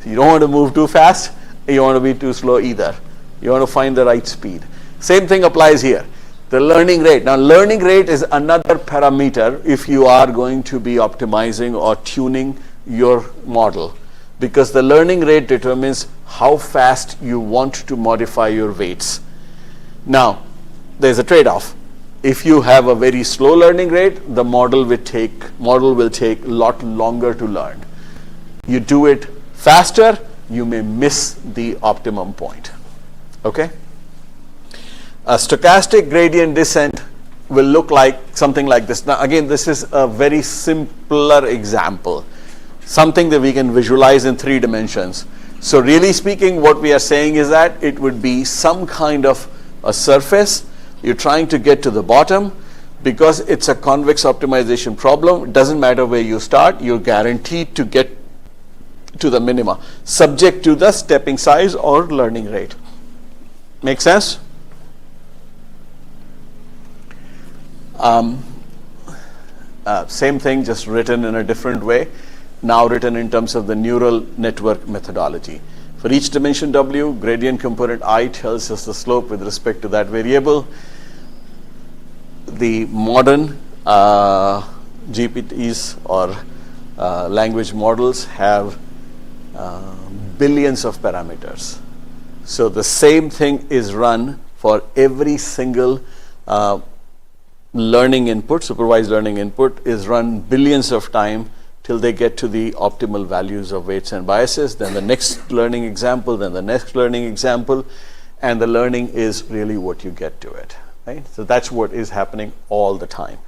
So you don't want to move too fast, you don't want to be too slow either. You want to find the right speed. Same thing applies here. The learning rate. Now, learning rate is another parameter if you are going to be optimizing or tuning your model, because the learning rate determines how fast you want to modify your weights. Now, there's a trade-off. If you have a very slow learning rate, the model will take a lot longer to learn. You do it faster, you may miss the optimum point. Okay? A stochastic gradient descent will look like something like this. Now, again, this is a very simpler example, something that we can visualize in 3 dimensions. So really speaking, what we are saying is that it would be some kind of a surface. You're trying to get to the bottom. Because it's a convex optimization problem, it doesn't matter where you start, you're guaranteed to get to the minima, subject to the stepping size or learning rate. Make sense? Same thing, just written in a different way. now written in terms of the neural network methodology. For each dimension W, gradient component I tells us the slope with respect to that variable. The modern GPTs or language models have billions of parameters. So the same thing is run for every single learning input, supervised learning input is run billions of times till they get to the optimal values of weights and biases, then the next learning example, then the next learning example, and the learning is really what you get to it, right? So that's what is happening all the time.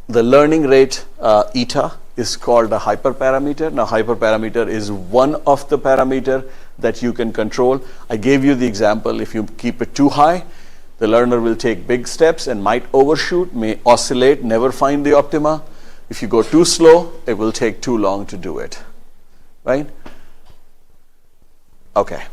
The learning rate, eta, is called a hyperparameter. Now, hyperparameter is one of the parameter that you can control. I gave you the example, if you keep it too high, the learner will take big steps and might overshoot, may oscillate, never find the optima. If you go too slow, it will take too long to do it, right? Okay,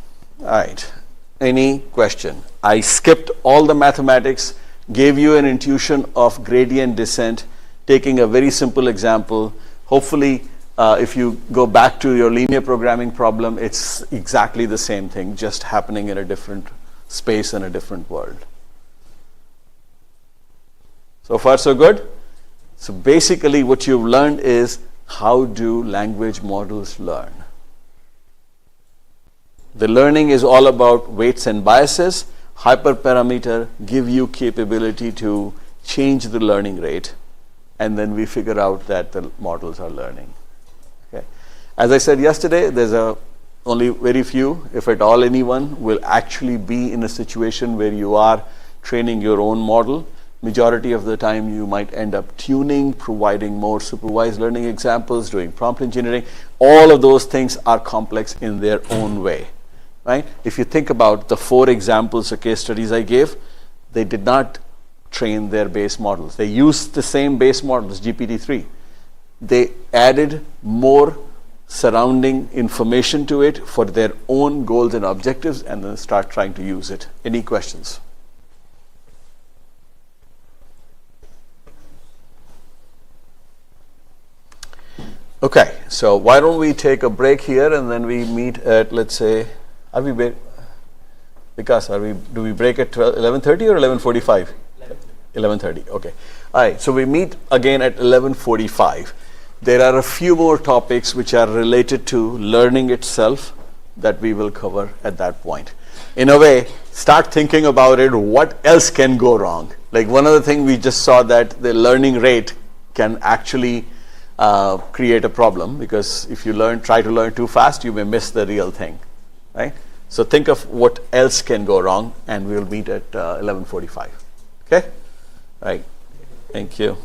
all right. Any question? I skipped all the mathematics, gave you an intuition of gradient descent, taking a very simple example. Hopefully, if you go back to your linear programming problem, it's exactly the same thing, just happening in a different space and a different world. So far, so good? So basically, what you've learned is how do language models learn? The learning is all about weights and biases. Hyperparameter give you capability to change the learning rate, and then we figure out that the models are learning. Okay. As I said yesterday, there's only very few, if at all anyone, will actually be in a situation where you are training your own model. Majority of the time you might end up tuning, providing more supervised learning examples, doing prompt engineering. All of those things are complex in their own way, right? If you think about the 4 examples or case studies I gave, they did not train their base models. They used the same base models, GPT-3. They added more surrounding information to it for their own goals and objectives, and then start trying to use it. Any questions? Okay, so why don't we take a break here and then we meet at, let's say, Vikas, do we break at 11:30 or 11:45? 11:30, okay. All right, so we meet again at 11:45. There are a few more topics which are related to learning itself that we will cover at that point. In a way, start thinking about it, what else can go wrong? Like one other thing we just saw that the learning rate can actually create a problem, because if you try to learn too fast, you may miss the real thing, right? So think of what else can go wrong, and we'll meet at 11:45. Okay? All right. Thank you.